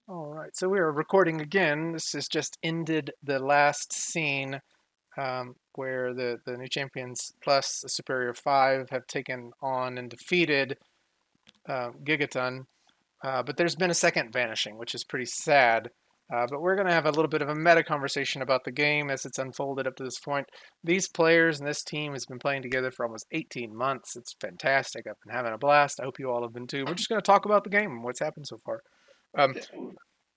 All right, so we are recording again. This has just ended the last scene where the new champions plus the Superior Five have taken on and defeated Gigaton. But there's been a second vanishing, which is pretty sad. But we're going to have a little bit of a meta conversation about the game as it's unfolded up to this point. These players and this team has been playing together for almost 18 months. It's fantastic. I've been having a blast. I hope you all have been too. We're just going to talk about the game and what's happened so far. Um,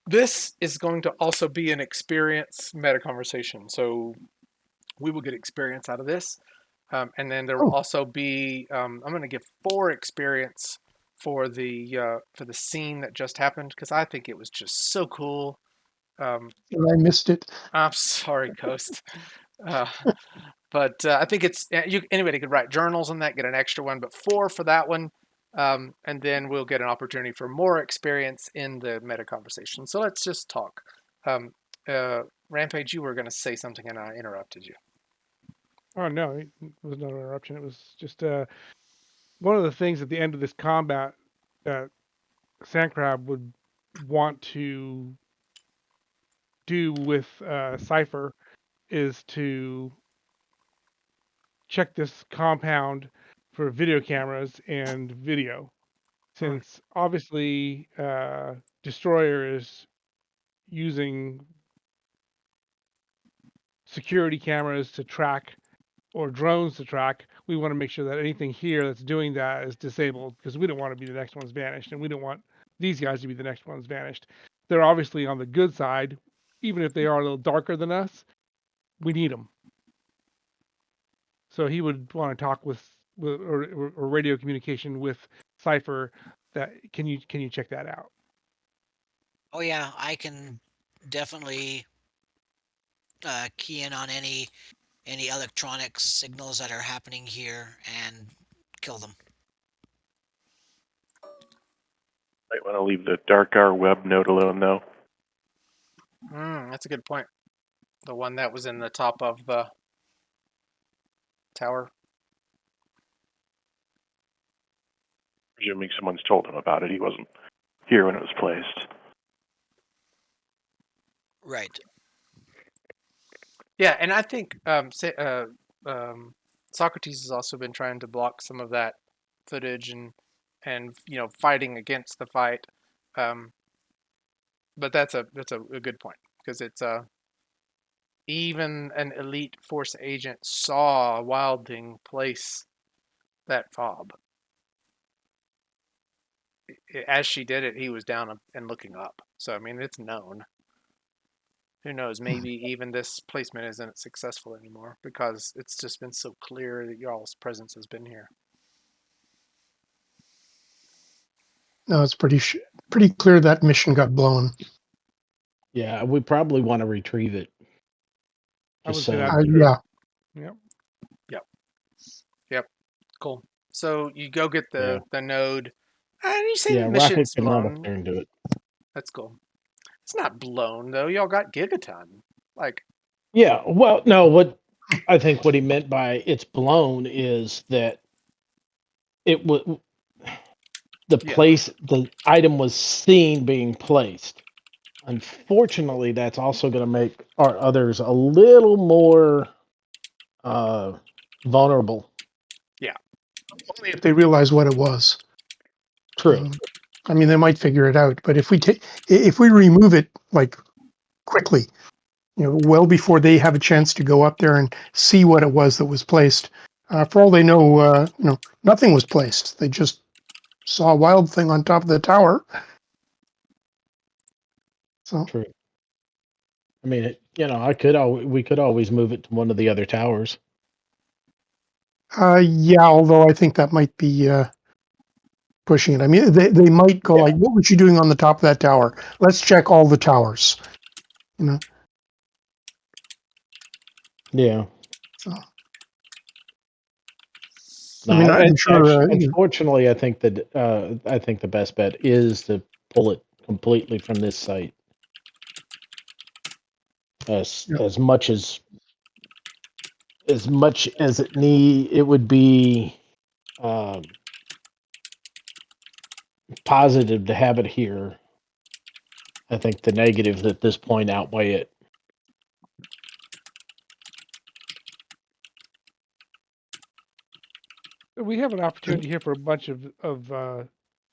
this is going to also be an experience meta conversation. So we will get experience out of this. And then there will Oh, also be, I'm going to give 4 experience for the scene that just happened because I think it was just so cool. Um, and I missed it. I'm sorry, Coast. Uh, but I think it's anybody could write journals on that, get an extra one, but 4 for that one. And then we'll get an opportunity for more experience in the meta conversation. So let's just talk. Um, Rampage, you were going to say something and I interrupted you. Oh no, it was no interruption. It was just one of the things at the end of this combat that Sandcrab would want to do with Cipher is to check this compound for video cameras and video, All right. since obviously Destroyer is using security cameras to track or drones to track. We want to make sure that anything here that's doing that is disabled because we don't want to be the next ones vanished, and we don't want these guys to be the next ones vanished. They're obviously on the good side, even if they are a little darker than us. We need them. So he would want to talk with or radio communication with Cipher. That can you check that out? Oh yeah, I can definitely key in on any electronic signals that are happening here and kill them. Might want to leave the Darkar web node alone, though. That's a good point. The one that was in the top of the tower. Presuming someone's told him about it. He wasn't here when it was placed. Right. Yeah, and I think Socrates has also been trying to block some of that footage and fighting against the fight. But that's a good point because it's even an elite force agent saw Wild Thing place that fob. As she did it, he was down and looking up. So I mean, it's known. Who knows? Maybe even this placement isn't successful anymore because it's just been so clear that y'all's presence has been here. No, it's pretty clear that mission got blown. Yeah, we probably want to retrieve it. I would Just say saying. that's true. Yeah, Yep. Cool. So you go get Yeah. the node. And you say Yeah, the Rocket mission's can run up blown. there and do it. That's cool. It's not blown though. Y'all got Gigaton. Like, Yeah, well, no, what he meant by it's blown is that it was Yeah. the item was seen being placed. Unfortunately, that's also going to make our others a little more vulnerable. only if they realize what it was. True. I mean, they might figure it out, but if we remove it like quickly, well before they have a chance to go up there and see what it was that was placed, for all they know, nothing was placed. They just saw a Wild Thing on top of the tower. So True. I mean, we could always move it to one of the other towers. yeah, although I think that might be pushing it. I mean, they might go like, "What was you doing on the top of that tower? Let's check all the towers." Yeah. So, No, I mean, I'm sure. unfortunately, I think the best bet is to pull it completely from this site. As much as it would be positive to have it here. I think the negatives at this point outweigh it. We have an opportunity here for a bunch of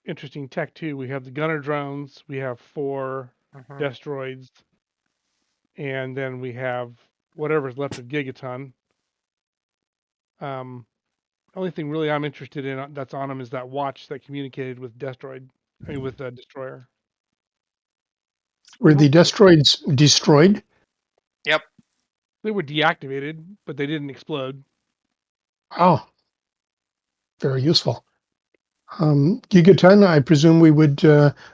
interesting tech too. We have the gunner drones. We have 4 Mhm. destroids, and then we have whatever's left of Gigaton. Only thing really I'm interested in that's on them is that watch that communicated with with destroyer. Were the destroids destroyed? Yep. They were deactivated, but they didn't explode. Oh, very useful. Gigaton, I presume we would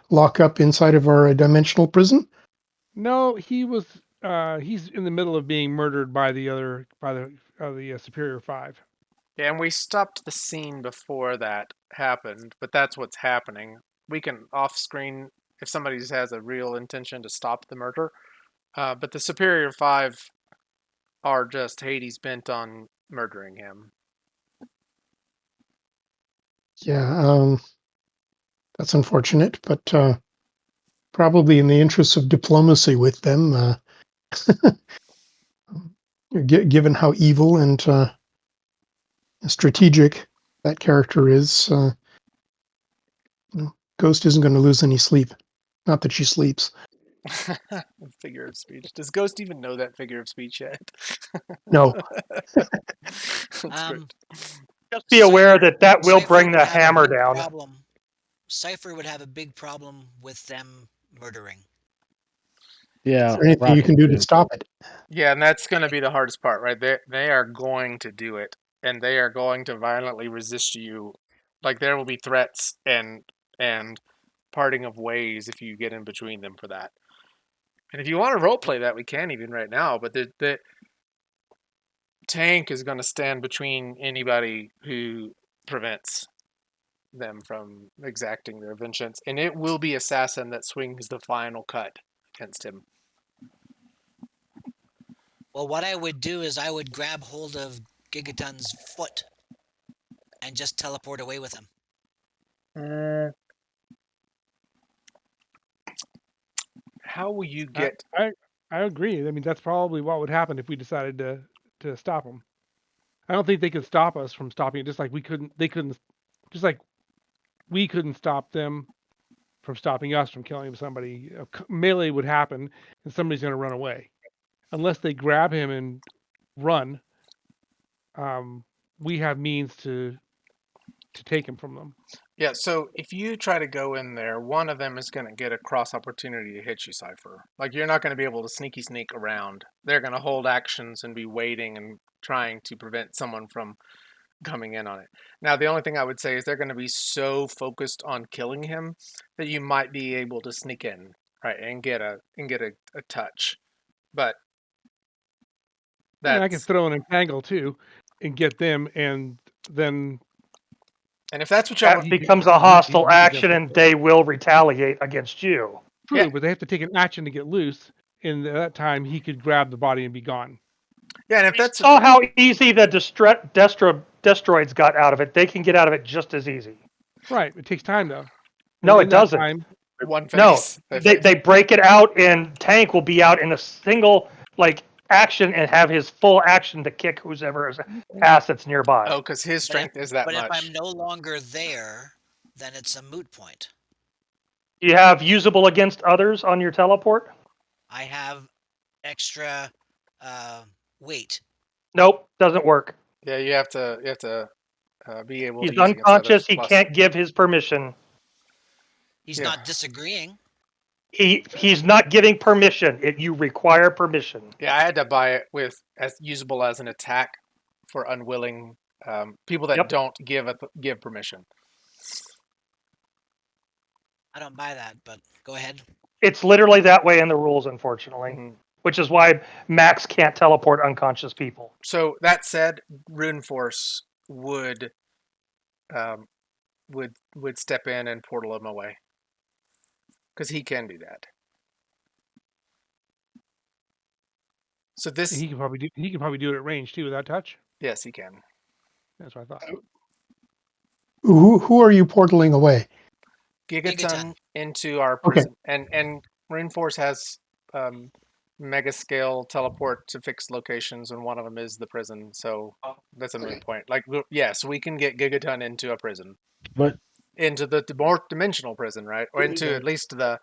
lock up inside of our dimensional prison? No, he's in the middle of being murdered by the Superior 5. Yeah, and we stopped the scene before that happened, but that's what's happening. We can off screen if somebody has a real intention to stop the murder. But the Superior Five are just Hades bent on murdering him. Yeah, that's unfortunate, but probably in the interests of diplomacy with them, given how evil and strategic that character is, Ghost isn't going to lose any sleep. Not that she sleeps. Figure of speech. Does Ghost even know that figure of speech yet? No. That's great. Just be aware that that will Cypher bring would the have a hammer big down. problem. Cypher would have a big problem with them murdering. Is Yeah, there anything you Rocket can do to would. stop it? Yeah, and that's going to be the hardest part, right? They are going to do it, and they are going to violently resist you. Like there will be threats and parting of ways if you get in between them for that. And if you want to roleplay that, we can even right now. But the tank is going to stand between anybody who prevents them from exacting their vengeance, and it will be Assassin that swings the final cut against him. Well, what I would do is I would grab hold of Gigaton's foot and just teleport away with him. How will you I, get? I I agree. I mean, that's probably what would happen if we decided to stop them. I don't think they could stop us from stopping it, just like just like we couldn't stop them from stopping us from killing somebody. Melee would happen, and somebody's going to run away, unless they grab him and run. We have means to take him from them. Yeah, so if you try to go in there, one of them is going to get a cross opportunity to hit you, Cypher. Like, you're not going to be able to sneak around. They're going to hold actions and be waiting and trying to prevent someone from coming in on it. Now, the only thing I would say is they're going to be so focused on killing him that you might be able to sneak in, right, and get a touch. But I mean, I can that's throw an entangle too, and get them, and then and if that's what y'all That want, becomes a hostile action and they will retaliate against you. true, yeah, but they have to take an action to get loose. In that time, he could grab the body and be gone. yeah, and if We that's what saw how easy the destroids got out of it. They can get out of it just as easy. Right. It takes time though. No, In it that doesn't. time, one No, phase, they break it out, and Tank will be out in a single action and have his full action to kick whoever's ass that's nearby. oh, because his strength is that But if much. I'm no longer there, then it's a moot point. Do you have usable against others on your teleport? I have extra weight. Nope, doesn't work. Yeah, you have to be able to He's use against others. unconscious. He Plus, can't give his permission. He's Yeah. not disagreeing. He's not giving permission. You require permission. yeah, I had to buy it with as usable as an attack for unwilling people that Yep. don't give permission. I don't buy that, but go ahead. It's literally that way in the rules, unfortunately, Mhm. which is why Max can't teleport unconscious people. So that said, Rune Force um, would step in and portal him away because he can do that. So this, he can probably do it at range too without touch. yes, he can. That's what I thought. Who are you portaling away? Gigaton Gigaton. into our Okay. prison, and Rainforest has mega scale teleport to fixed locations, and one of them is the prison. So that's a moot point. Like, yes, we can get Gigaton into a prison, But into the more dimensional prison, right? Or into at least that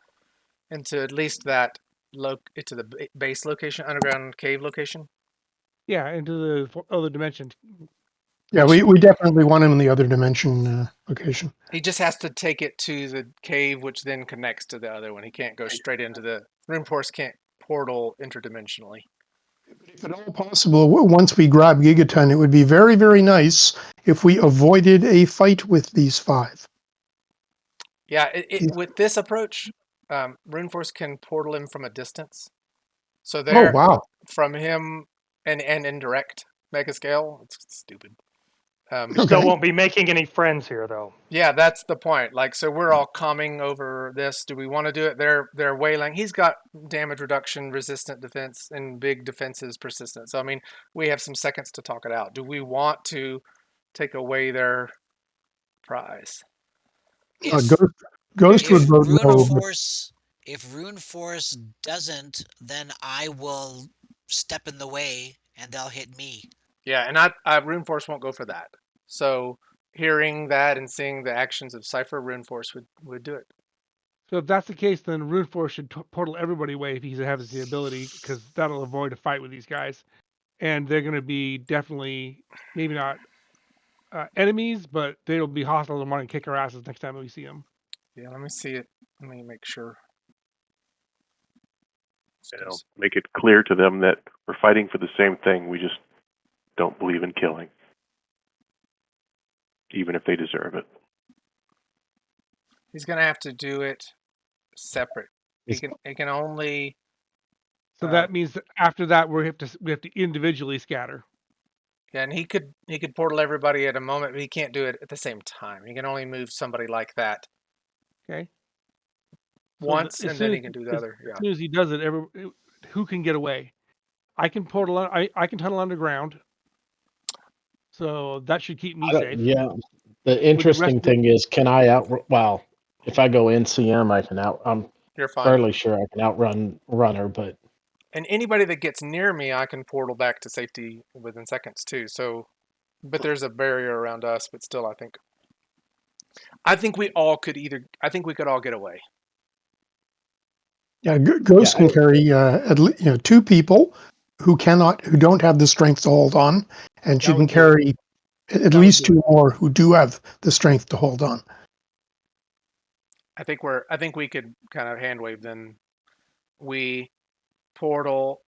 into the base location, underground cave location. Yeah, into the other dimension. Yeah, Which we definitely want him in the other dimension location. he just has to take it to the cave, which then connects to the other one. He can't go straight into the Rainforest. Can't portal interdimensionally. If at all possible, once we grab Gigaton, it would be very, very nice if we avoided a fight with these 5. Yeah, with this approach, Runeforce can portal him from a distance. So Oh, there, wow. from him and indirect mega scale, it's stupid. Okay. Still won't be making any friends here, though. Yeah, that's the point. Like, so we're all coming over this. Do we want to do it? They're wailing. He's got damage reduction, resistant defense, and big defenses persistent. So I mean, we have some seconds to talk it out. Do we want to take away their prize? If Ghost would if vote Rune no. Force if Rune Force doesn't, then I will step in the way and they'll hit me. Yeah, and Runeforce won't go for that. So hearing that and seeing the actions of Cypher, Runeforce would do it. So if that's the case, then Runeforce should portal everybody away if he has the ability, because that'll avoid a fight with these guys. And they're going to be definitely, maybe not enemies, but they'll be hostile and want to kick our asses next time we see them. Yeah, let me see it. Let me make sure. Make it clear to them that we're fighting for the same thing. We just don't believe in killing, even if they deserve it. He's gonna have to do it separate. He can only. So that means that after that we have to individually scatter. Yeah, and he could portal everybody at a moment, but he can't do it at the same time. He can only move somebody like that. Okay. Once, and then he can do the other. As soon as he does it, who can get away? I can portal. I can tunnel underground. So that should keep me safe. Yeah. The interesting thing is, can I well, if I go NCM, I'm You're fine. fairly sure I can outrun Runner, but. And anybody that gets near me, I can portal back to safety within seconds too. So, but there's a barrier around us, but still, I think we all could all get away. Yeah, Ghost can carry at least 2 people who don't have the strength to hold on, and she can carry at least 2 more who do have the strength to hold on. I think we could kind of hand wave then. We portal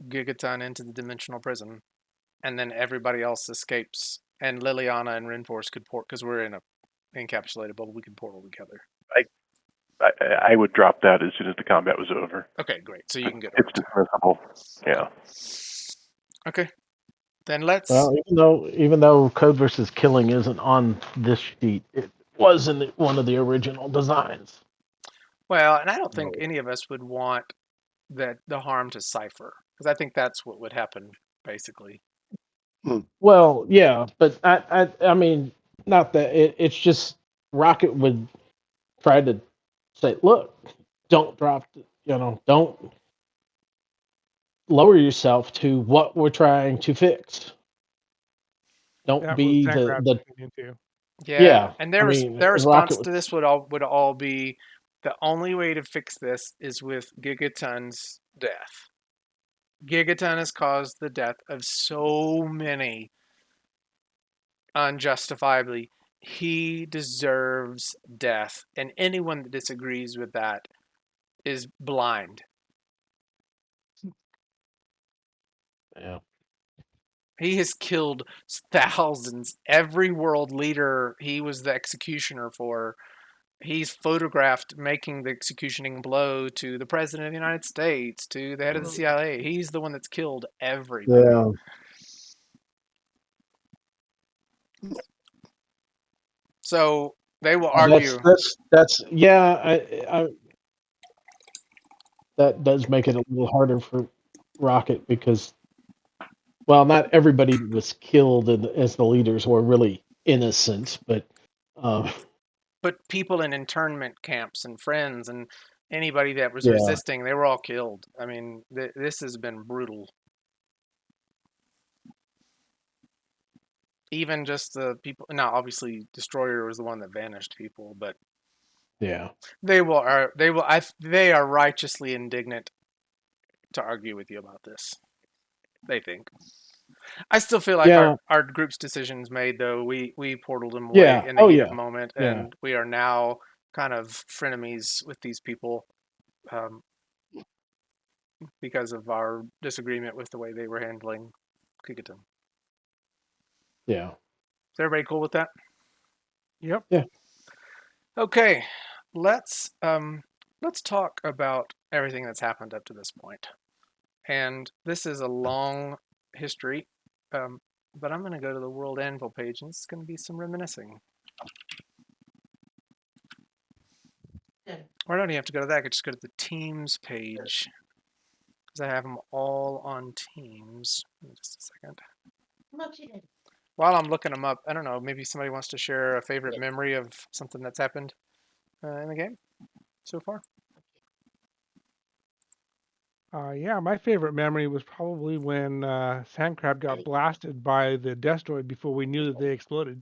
Gigaton into the dimensional prison, and then everybody else escapes. And Liliana and Rinforce could port because we're in a encapsulated bubble. We could portal together. I would drop that as soon as the combat was over. Okay, great. So you can get it's dismissible. Yeah. Okay. Then let's. Well, even though Code versus Killing isn't on this sheet, it was in one of the original designs. Well, and I don't think any of us would want the harm to Cypher, because I think that's what would happen basically. Well, yeah, but I mean, not that it's just Rocket would try to say, look, don't drop, don't lower yourself to what we're trying to fix. Don't that be yeah. And their response to this would all be, the only way to fix this is with Gigaton's death. Gigaton has caused the death of so many unjustifiably. He deserves death, and anyone that disagrees with that is blind. Yeah. He has killed thousands. Every world leader he was the executioner for, he's photographed making the executioning blow to the president of the United States, to the head of the CIA. He's the one that's killed everybody. Yeah. So they will argue. That's that does make it a little harder for Rocket because, well, not everybody was killed as the leaders were really innocent, but people in internment camps and friends, and anybody that was Yeah. resisting, they were all killed. I mean, this has been brutal. Even just the people. Now, obviously, Destroyer was the one that vanished people, but Yeah. they are righteously indignant to argue with you about this. They think. I still feel like Yeah. our group's decisions made though. We portaled them away Yeah. in the Oh heat of yeah. the moment, Yeah. and we are now kind of frenemies with these people um, because of our disagreement with the way they were handling Kikiton. Yeah. Is everybody cool with that? Yep. Yeah. Okay, let's talk about everything that's happened up to this point. And this is a long history, but I'm going to go to the World Anvil page, and it's going to be some reminiscing. Or I don't even have to go to that. I could just go to the Teams page, because I have them all on Teams. Just a second. While I'm looking them up, I don't know, maybe somebody wants to share a favorite memory of something that's happened in the game so far? Yeah, my favorite memory was probably when Sandcrab got blasted by the Destroid before we knew that they exploded,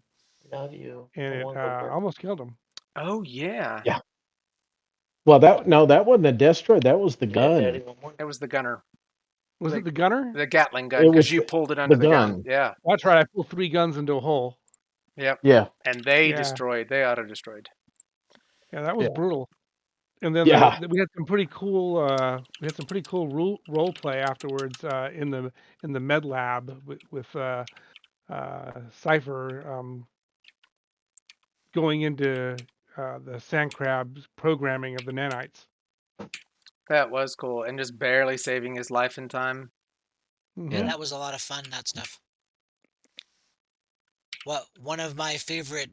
and it almost killed him. Oh, yeah. Yeah. Well, that wasn't the Destroyer. That was the gun. It was the gunner. Was it the gunner? The Gatling gun, It because was you pulled it the under the gun. gun. Yeah. That's right. I pulled 3 guns into a hole. Yep. Yeah. And they Yeah. they auto-destroyed. Yeah, that was Yeah. brutal. And then Yeah. we had some pretty cool role play afterwards in the med lab with Cypher going into the Sandcrab's programming of the nanites. That was cool. And just barely saving his life in time. Mhm. Yeah, that was a lot of fun, that stuff. Well, one of my favorite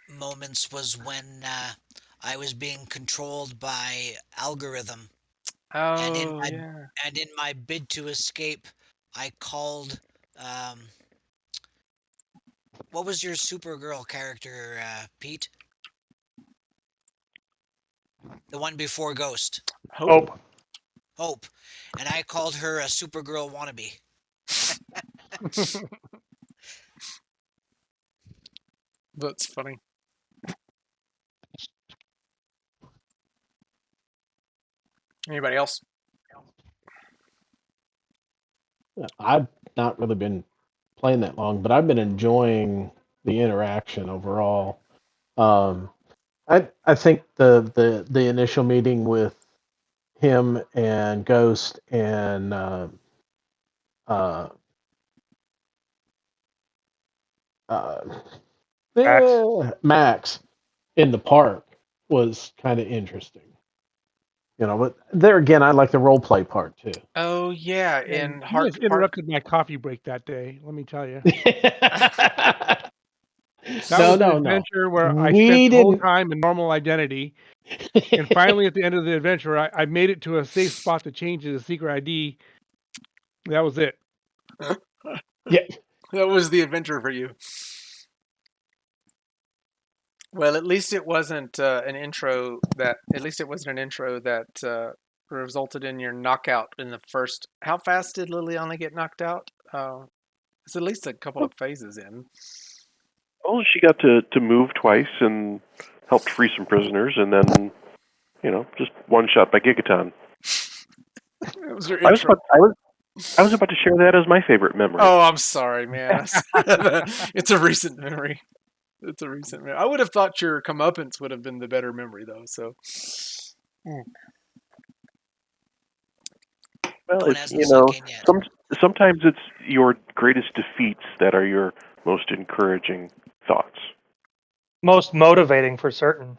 moments was when I was being controlled by algorithm, and Oh, yeah. in my bid to escape, I called. Um, what was your Supergirl character, Pete? The one before Ghost, Hope. Hope, and I called her a Supergirl wannabe. That's funny. Anybody else? I've not really been playing that long, but I've been enjoying the interaction overall. Um, I think the initial meeting with him and Ghost and uh, uh, Max. Max in the park was kind of interesting. But there again, I like the role play part too. Oh, yeah. In You guys Hark interrupted my coffee break that day. Let me tell you. That No, was an no, no. adventure where I spent We the whole didn't. time in normal identity, and finally at the end of the adventure, I made it to a safe spot to change it to secret ID. That was it. Yeah, That was the adventure for you. Well, at least it wasn't an intro that. At least it wasn't an intro that resulted in your knockout in the first. How fast did Liliana get knocked out? It's at least a couple of phases in. Well, she got to move twice and helped free some prisoners, and then, just one shot by Gigaton. It was your I was intro. I was about to share that as my favorite memory. Oh, I'm sorry, man. It's a recent memory. It's a recent memory. I would have thought your comeuppance would have been the better memory, though. So, Well, One it's hasn't sunk in yet. sometimes it's your greatest defeats that are your most encouraging thoughts. Most motivating for certain.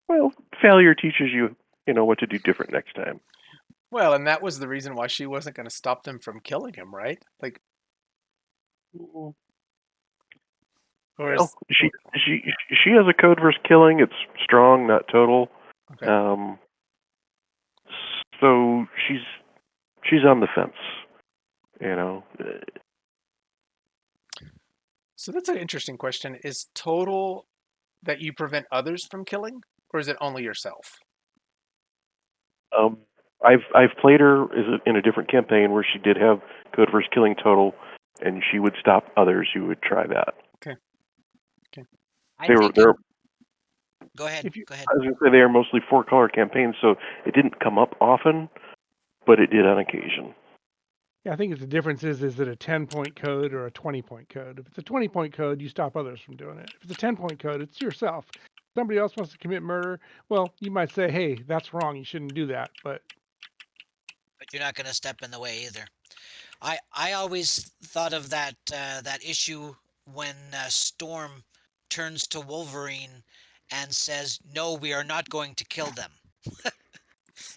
Well, failure teaches you, what to do different next time. well, and that was the reason why she wasn't going to stop them from killing him, right? Like, or Well, she has a code versus killing. It's strong, not total. okay. So she's on the fence. So that's an interesting question. Is total that you prevent others from killing, or is it only yourself? I've played her in a different campaign where she did have code versus killing total, and she would stop others who would try that. I They were think they're go ahead. If you- Go ahead. I was going to say they are mostly 4-color campaigns, so it didn't come up often, but it did on occasion. Yeah, I think the difference is it a 10-point code or a 20-point code? If it's a 20-point code, you stop others from doing it. If it's a 10-point code, it's yourself. Somebody else wants to commit murder, well, you might say, hey, that's wrong. You shouldn't do that. But But you're not going to step in the way either. I always thought of that issue when Storm turns to Wolverine and says, "No, we are not going to kill them."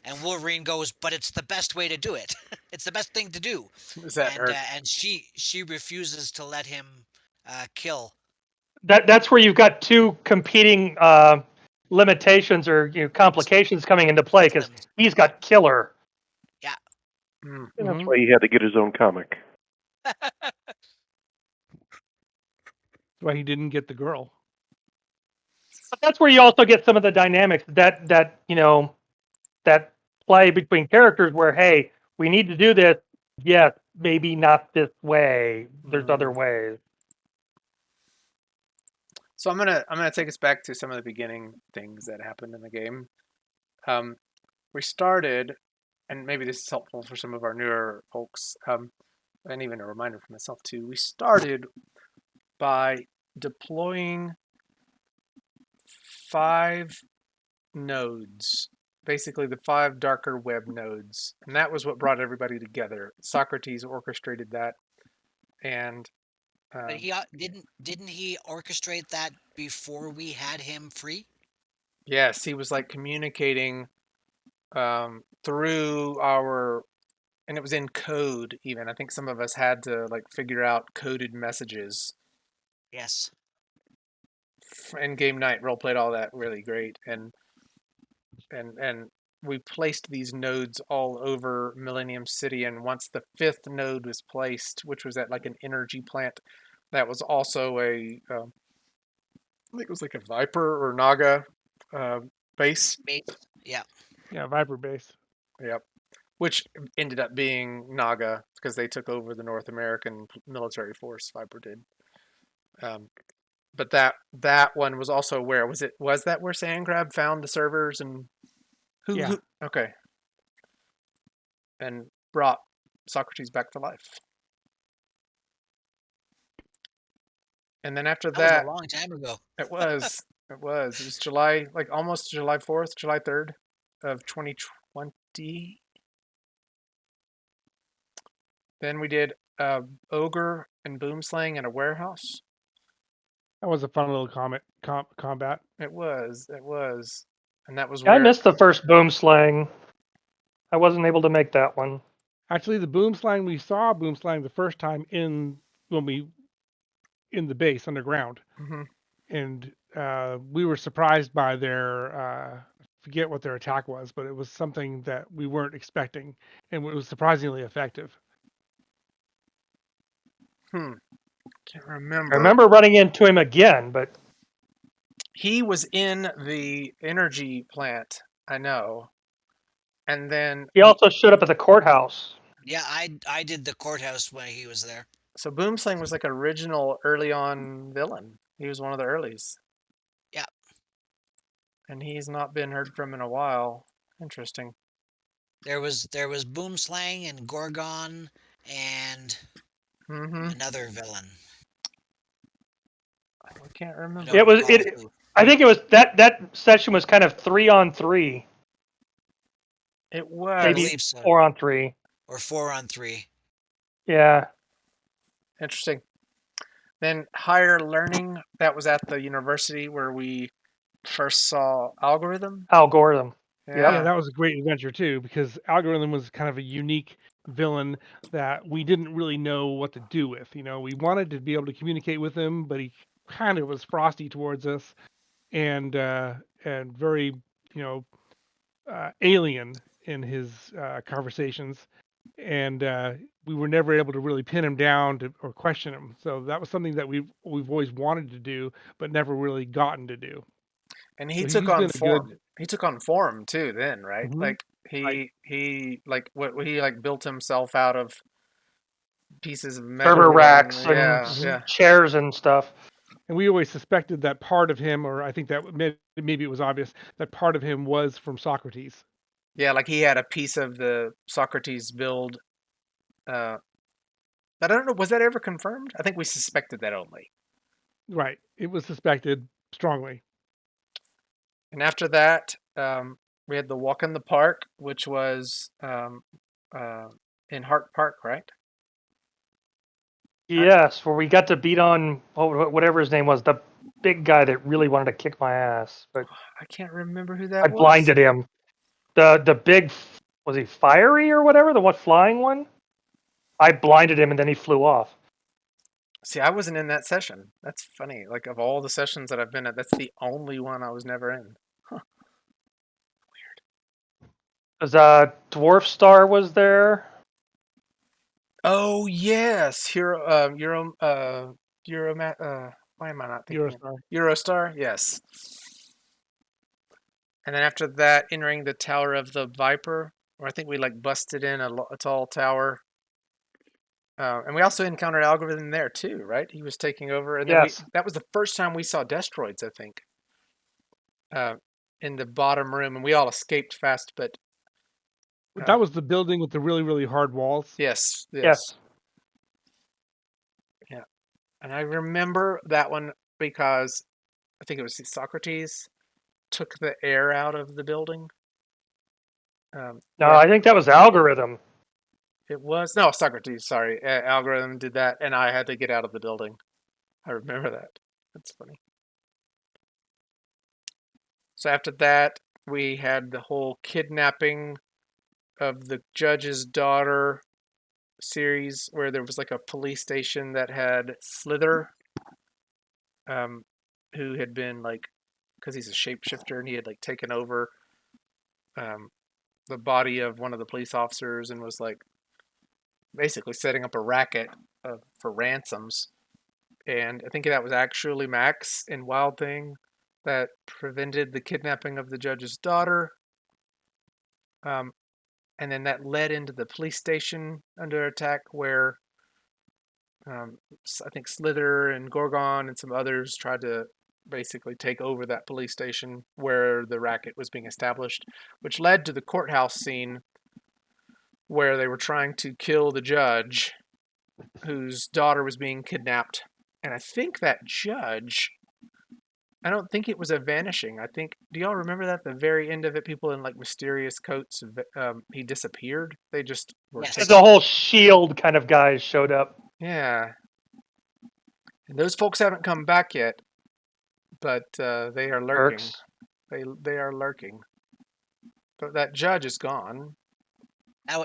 And Wolverine goes, "But it's the best way to do it. It's the best thing to do." Is that her? And she refuses to let him kill. That's where you've got two competing limitations or complications coming into play because Systems. he's got killer. Yeah. Mm. And that's Mhm. why he had to get his own comic. why he didn't get the girl. But that's where you also get some of the dynamics that that play between characters where, hey, we need to do this. Yes, maybe not this way. There's other ways. So I'm gonna take us back to some of the beginning things that happened in the game. We started, and maybe this is helpful for some of our newer folks, and even a reminder for myself too. We started by deploying 5 nodes, basically the 5 darker web nodes, and that was what brought everybody together. Socrates orchestrated that, and But he didn't he orchestrate that before we had him free? yes, he was like communicating through our, and it was in code even. I think some of us had to like figure out coded messages. Yes. And game night role played all that really great, and we placed these nodes all over Millennium City, and once the 5th node was placed, which was at like an energy plant, that was also a I think it was like a Viper or Naga base. Yeah. Yeah, Viper base. Yep. Which ended up being Naga because they took over the North American military force. Viper did. But that one was also where was it? Was that where Sandcrab found the servers and Yeah. who? Okay. And brought Socrates back to life. And then after That was that, a long time ago. it was July, like almost July 4th, July 3rd of 2020. Then we did Ogre and Boomslang in a warehouse. That was a fun little combat. It was, and that was I where missed the first boom slang. I wasn't able to make that one. Actually, the boomslang we saw boomslang the first time in the base underground, Mhm. and we were surprised by their forget what their attack was, but it was something that we weren't expecting, and it was surprisingly effective. Can't I remember. remember running into him again, but He was in the energy plant, I know, and then he also showed up at the courthouse. Yeah, I did the courthouse when he was there. so Boomslang was like original early on villain. He was one of the earlies. Yeah. And he's not been heard from in a while. Interesting. There was Boomslang and Gorgon and another villain. I can't remember. I don't recall who. I think it was that session was kind of 3-on-3, It was. I maybe believe so. 4-on-3. Or 4-on-3. Yeah. Interesting. Then higher learning, that was at the university where we first saw Algorithm. Algorithm. Yeah, that was a great adventure too, because Algorithm was kind of a unique villain that we didn't really know what to do with. You know, we wanted to be able to communicate with him, but he kind of was frosty towards us, and very, you know, alien in his conversations, and we were never able to really pin him down or question him. So that was something that we've always wanted to do, but never really gotten to do. And he So took he's on been a form. good. He took on form too then, right? Mhm. Like he like what he like built himself out of pieces of Server metal racks and and yeah, yeah. chairs and stuff. And we always suspected that part of him, or I think that maybe it was obvious that part of him was from Socrates. Yeah, like he had a piece of the Socrates build. Uh, but I don't know, was that ever confirmed? I think we suspected that only. Right. It was suspected strongly. And after that, we had the walk in the park, which was uh, in Hart Park, right? Yes, where we got to beat on whatever his name was, the big guy that really wanted to kick my ass, but I can't remember who I that was. blinded him. The big, was he fiery or whatever? The what flying one? I blinded him and then he flew off. See, I wasn't in that session. That's funny. Like of all the sessions that I've been at, that's the only one I was never in. Cause Dwarf Star was there. Oh yes, why am I not thinking of Eurostar. Eurostar? Yes. And then after that, entering the Tower of the Viper, where I think we like busted in a tall tower. And we also encountered Algorithm there too, right? He was taking over, and then Yes. that was the first time we saw Destroids, I think, uh, in the bottom room, and we all escaped fast. But That was the building with the really, really hard walls. yes, yes, Yes. yeah. And I remember that one because I think it was Socrates took the air out of the building. No, Or I think that was Algorithm. it was no Socrates. Sorry, Algorithm did that, and I had to get out of the building. I remember that. That's funny. So after that, we had the whole kidnapping of the judge's daughter series, where there was like a police station that had Slither, um, who had been like, because he's a shapeshifter and he had like taken over um, the body of one of the police officers and was like basically setting up a racket for ransoms. And I think that was actually Max in Wild Thing that prevented the kidnapping of the judge's daughter. Um, and then that led into the police station under attack, where I think Slither and Gorgon and some others tried to basically take over that police station where the racket was being established, which led to the courthouse scene where they were trying to kill the judge whose daughter was being kidnapped. And I think that judge, I don't think it was a vanishing. I think, do y'all remember that? The very end of it, people in like mysterious coats, he disappeared. They just were Yes. The taken. whole shield kind of guys showed up. Yeah. And those folks haven't come back yet, but they are lurking. Perks. They are lurking. But that judge is gone.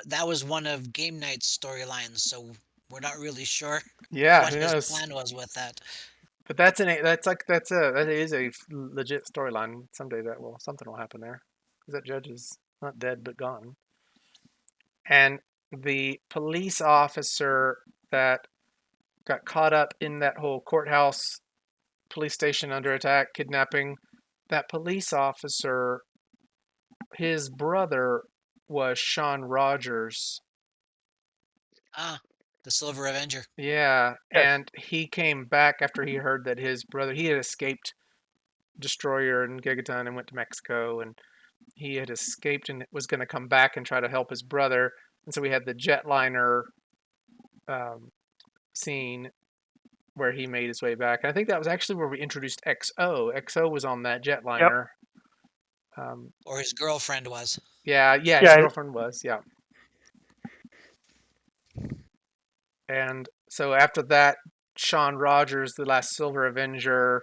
That was one of Game Night's storylines, so we're not really sure Yeah, what who his knows? plan was with that. But that is a legit storyline. Someday something will happen there, because that judge is not dead but gone. And the police officer that got caught up in that whole courthouse police station under attack kidnapping, that police officer, his brother was Sean Rogers. Ah, the Silver Avenger. Yeah, Yes. and he came back after he heard that his brother, he had escaped Destroyer and Gigaton and went to Mexico, and he had escaped and was going to come back and try to help his brother. And so we had the jetliner um, scene where he made his way back. And I think that was actually where we introduced XO. XO was on that Yep. jetliner. Or his girlfriend was. Yeah, his Yeah. girlfriend was, yeah. And so after that, Sean Rogers, the last Silver Avenger,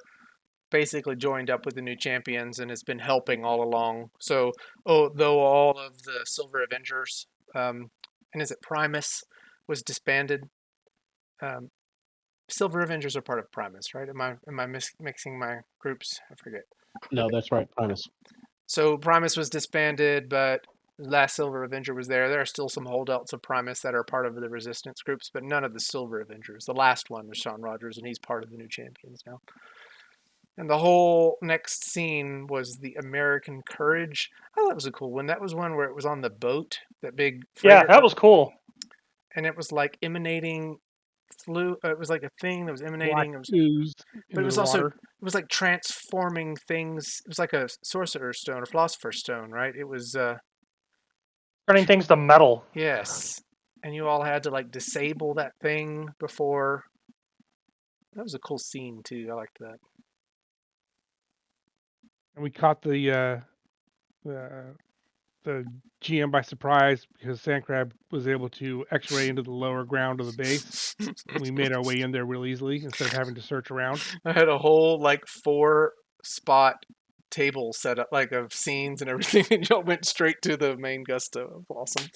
basically joined up with the new champions and has been helping all along. So, though all of the Silver Avengers, and is it Primus, was disbanded, um, Silver Avengers are part of Primus, right? Am I mixing my groups? I forget. No, that's right, Primus. So Primus was disbanded, but the last Silver Avenger was there. There are still some holdouts of Primus that are part of the Resistance groups, but none of the Silver Avengers. The last one was Sean Rogers, and he's part of the new champions now. And the whole next scene was the American Courage. Oh, that was a cool one. That was one where it was on the boat, that big Yeah, freighter, that was cool. and it was like emanating flu. It was like a thing that was Black emanating. It was, ooze but it into was the also water. it was like transforming things. It was like a sorcerer's stone, a philosopher's stone, right? It was Turning things to metal. yes, and you all had to like disable that thing before. That was a cool scene too. I liked that. And we caught the GM by surprise because Sandcrab was able to X-ray into the lower ground of the base. We made our way in there real easily instead of having to search around. I had a whole like 4 spot table set up, like of scenes and everything, and y'all went straight to the main gusto. Awesome.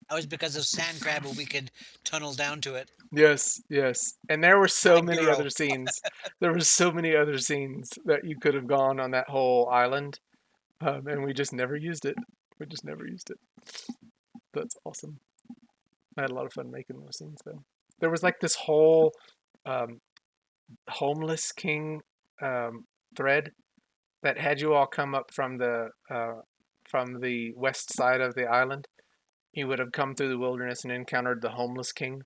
That was because of sand crab, where we could tunnel down to it. Yes, yes. And there were so My many hero. other scenes. There were so many other scenes that you could have gone on that whole island, and we just never used it. We just never used it. That's awesome. I had a lot of fun making those scenes, though. There was like this whole um, homeless king thread that had you all come up from the west side of the island. You would have come through the wilderness and encountered the homeless king,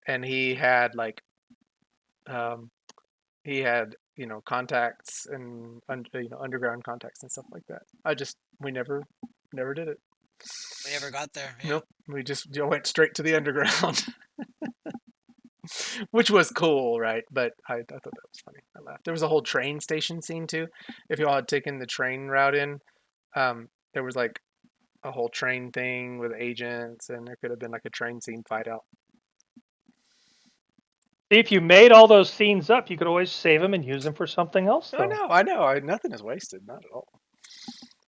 and um, he had contacts and underground contacts and stuff like that. We never did it. We never got there. Yeah. Nope, we just went straight to the underground, which was cool, right? But I thought that was funny. I laughed. There was a whole train station scene too. If you all had taken the train route in, there was like a whole train thing with agents, and there could have been like a train scene fight out. See, if you made all those scenes up, you could always save them and use them for something else, Oh though. no, I know, nothing is wasted, not at all.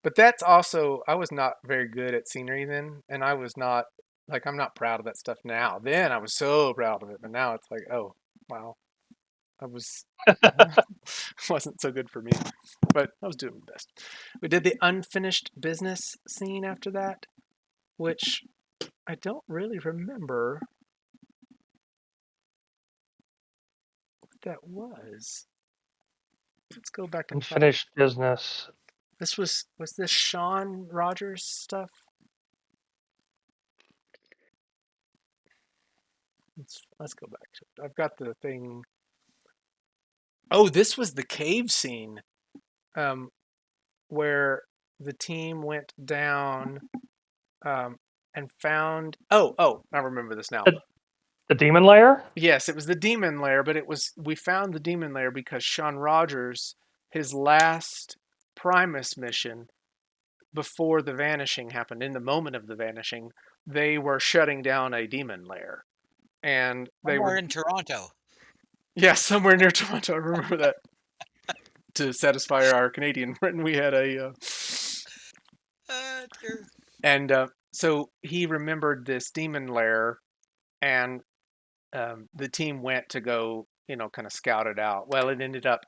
But that's also, I was not very good at scenery then, and I was not like, I'm not proud of that stuff now. Then I was so proud of it, but now it's like, oh wow, I was wasn't so good for me, but I was doing my best. We did the unfinished business scene after that, which I don't really remember what that was. Let's go back and find. Unfinished business. This was this Sean Rogers stuff? Let's go back to it. I've got the thing. Oh, this was the cave scene, um, where the team went down, and found. Oh, I remember this now. The demon lair? Yes, it was the demon lair, but we found the demon lair because Sean Rogers, his last Primus mission before the vanishing happened, in the moment of the vanishing, they were shutting down a demon lair, and they Somewhere were, in Toronto. yeah, somewhere near Toronto. I remember that. To satisfy our Canadian friend, we had a Dear. and so he remembered this demon lair, and the team went to go, kind of scout it out. Well, it ended up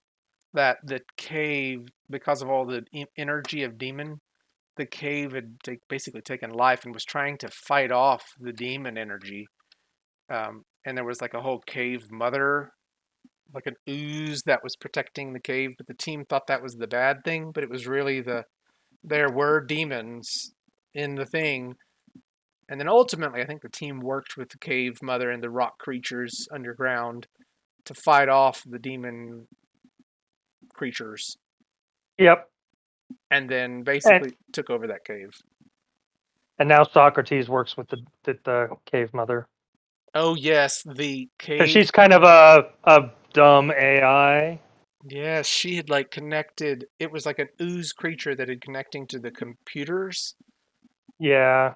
that the cave, because of all the energy of demon, the cave had basically taken life and was trying to fight off the demon energy. And there was like a whole cave mother, like an ooze that was protecting the cave, but the team thought that was the bad thing, but it was really there were demons in the thing. And then ultimately, I think the team worked with the cave mother and the rock creatures underground to fight off the demon creatures, Yep. and then And basically took over that cave. and now Socrates works with the cave mother. Oh yes, the Because cave. she's kind of a dumb AI. Yes, she had like connected. It was like an ooze creature that had connecting to the computers Yeah.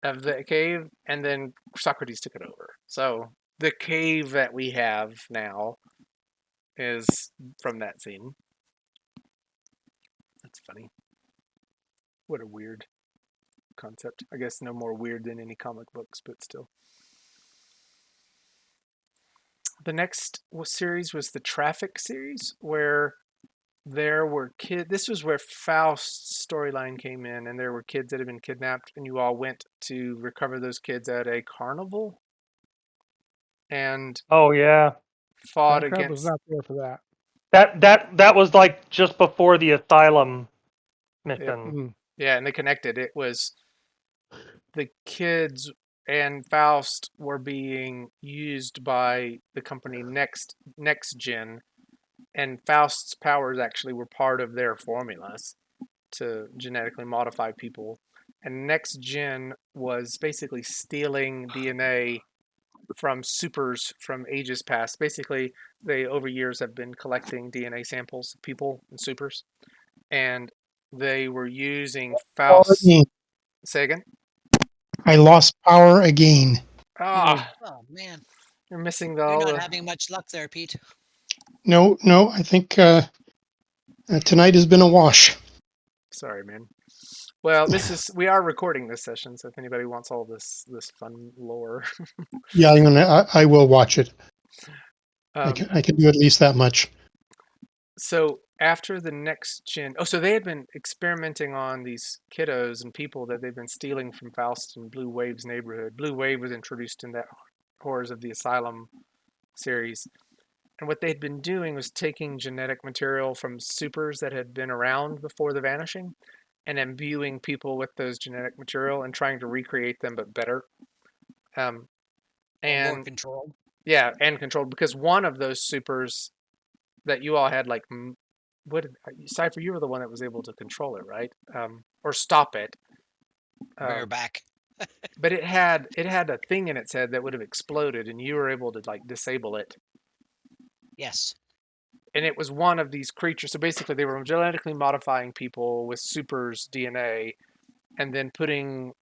of the cave, and then Socrates took it over. So the cave that we have now is from that scene. That's funny. What a weird concept. I guess no more weird than any comic books, but still. The next series was the Traffic series, where there were kids. This was where Faust's storyline came in, and there were kids that had been kidnapped, and you all went to recover those kids at a carnival. And Oh yeah. fought Sandcrab was against. not there for that. That was like just before the asylum mission. Mm. Yeah, and they connected. It was the kids and Faust were being used by the company Next Gen, and Faust's powers actually were part of their formulas to genetically modify people. And Next Gen was basically stealing DNA from supers from ages past. Basically, they over years have been collecting DNA samples of people and supers, and they were using Power Faust. again. Say again. I lost power again. Ah, Oh man, you're missing you're all not the. having much luck there, Pete. No, I think tonight has been a wash. Sorry, man. Well, we are recording this session, so if anybody wants all this fun lore, Yeah, I will watch it. um, I can do at least that much. so after the Next Gen, so they had been experimenting on these kiddos and people that they've been stealing from Faust and Blue Wave's neighborhood. Blue Wave was introduced in that Horrors of the Asylum series, and what they'd been doing was taking genetic material from supers that had been around before the Vanishing, and imbuing people with those genetic material and trying to recreate them but better. Um, Or more and controlled. yeah, and controlled, because one of those supers that you all had, like, what did, Cypher, you were the one that was able to control it, right? Or stop it. Bring her Um, back. but it had a thing in its head that would have exploded, and you were able to like disable it. Yes. And it was one of these creatures. So basically, they were genetically modifying people with supers DNA, and then putting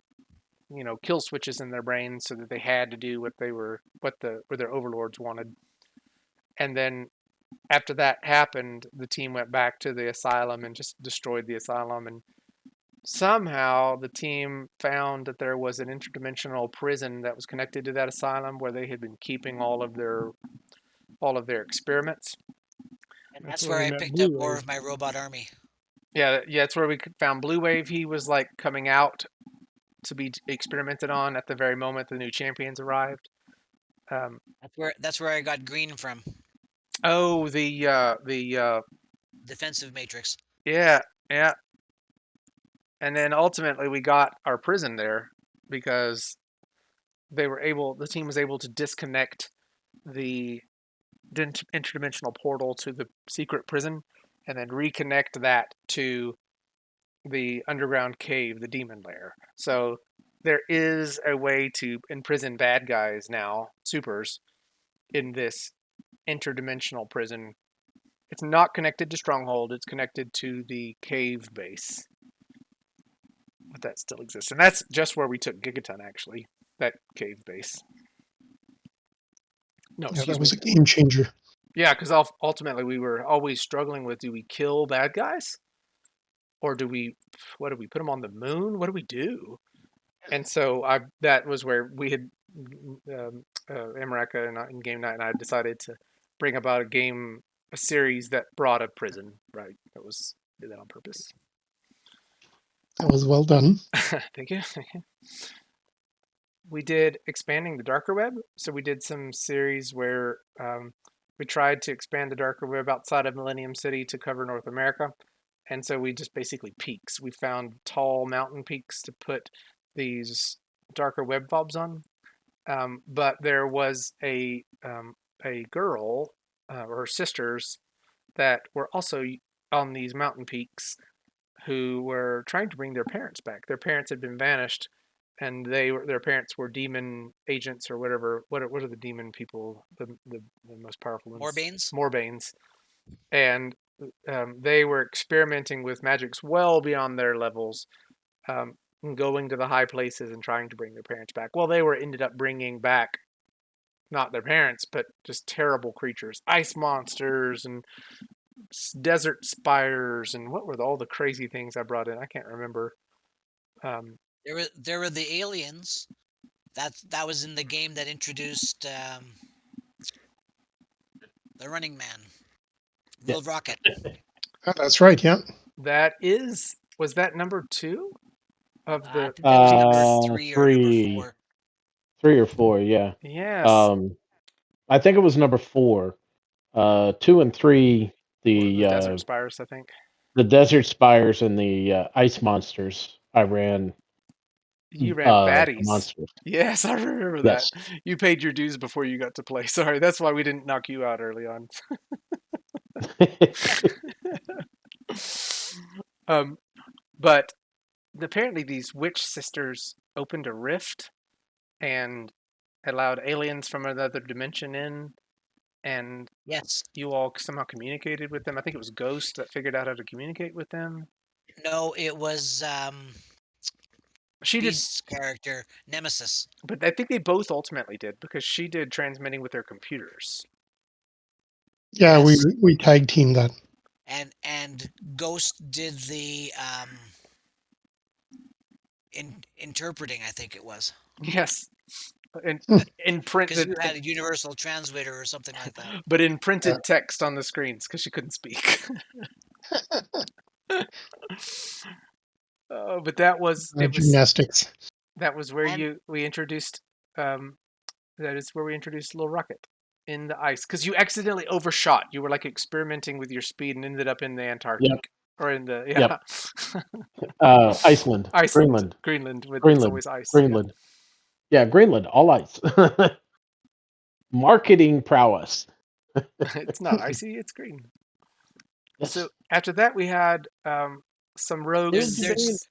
kill switches in their brains so that they had to do what their overlords wanted. And then after that happened, the team went back to the asylum and just destroyed the asylum. And somehow the team found that there was an interdimensional prison that was connected to that asylum where they had been keeping all of their experiments. And That's that's where where they I met picked up Blue more Wave. of my robot army. Yeah, that's where we found Blue Wave. He was like coming out to be experimented on at the very moment the new champions arrived. Um, That's where I got green from. oh, the Defensive matrix. yeah, yeah. And then ultimately we got our prison there because the team was able to disconnect the interdimensional portal to the secret prison and then reconnect that to the underground cave, the demon lair. So there is a way to imprison bad guys now, supers, in this interdimensional prison. It's not connected to Stronghold, it's connected to the cave base. But that still exists. And that's just where we took Gigaton, actually. That cave base. No, Yeah, excuse that me. was a game changer. Yeah, because ultimately we were always struggling with, do we kill bad guys? Or do we put them on the moon? What do we do? And so that was where we had, Emereka and Game Night and I decided to bring about a series that brought a prison, right? Did that on purpose. That was well done. Thank you. We did expanding the darker web. So we did some series where we tried to expand the darker web outside of Millennium City to cover North America. And so we just basically peaks. We found tall mountain peaks to put these darker web fobs on. But there was a girl or sisters that were also on these mountain peaks who were trying to bring their parents back. Their parents had been vanished, and their parents were demon agents or whatever. What are the demon people? The most powerful ones. Morbanes? Morbanes, and they were experimenting with magics well beyond their levels, going to the high places and trying to bring their parents back. Well, they ended up bringing back not their parents, but just terrible creatures, ice monsters and desert spires, and what were all the crazy things I brought in? I can't remember. There were the aliens. That was in the game that introduced the Running Man, Will Rocket. Oh, that's right. Yeah. Was that number 2 of I the? think that was number 3 or number 4. 3 or 4, yeah. Yes, I think it was number 4. 2 and 3, The the Desert Spires, I think. the Desert Spires and the Ice Monsters. I ran You ran the baddies. monsters. Yes, I remember that. Yes. You paid your dues before you got to play. Sorry, that's why we didn't knock you out early on. But apparently these witch sisters opened a rift and allowed aliens from another dimension in, and Yes. you all somehow communicated with them. I think it was Ghost that figured out how to communicate with them. No, it was She did, Beast's character, Nemesis. but I think they both ultimately did because she did transmitting with their computers. Yeah, Yes. we tag teamed that. And Ghost did the interpreting, I think it was. Yes, in Hmm. in print, Because you had a universal translator or something like that. but in printed text on the screens because she couldn't speak. But that was Gymnastics. that was where And we introduced that is where we introduced Little Rocket in the ice because you accidentally overshot. You were like experimenting with your speed and ended up in the Yep. Antarctic or in the Yep. Iceland. Iceland, Greenland, with it's Greenland. always ice. Greenland. Yeah, Greenland. All ice. Marketing prowess. Yeah. It's not icy; it's green. Yes. So after that, we had some Rogue There's Six.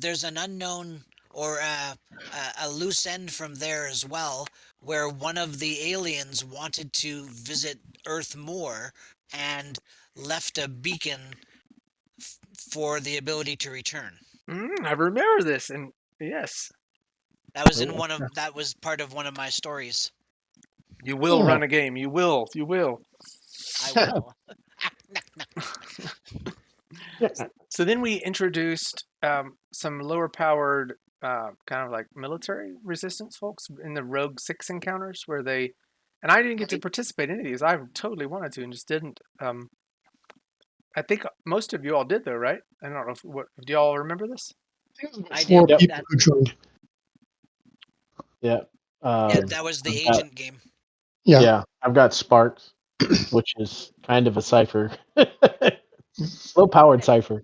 there's an unknown or a loose end from there as well, where one of the aliens wanted to visit Earth more and left a beacon for the ability to return. I remember this, and yes, That was Oh, that was part of one of my stories. you will run a game. You will. You will. I will. So then we introduced some lower powered, kind of like military resistance folks in the Rogue Six encounters where they, and I didn't get to participate in any of these. I totally wanted to and just didn't. I think most of you all did though, right? I don't know if do y'all remember this? I Four did. Yep. people who joined. Yeah. Yeah, that was the I've got, agent game. Yeah. I've got Sparks, which is kind of a cipher. Low powered cipher.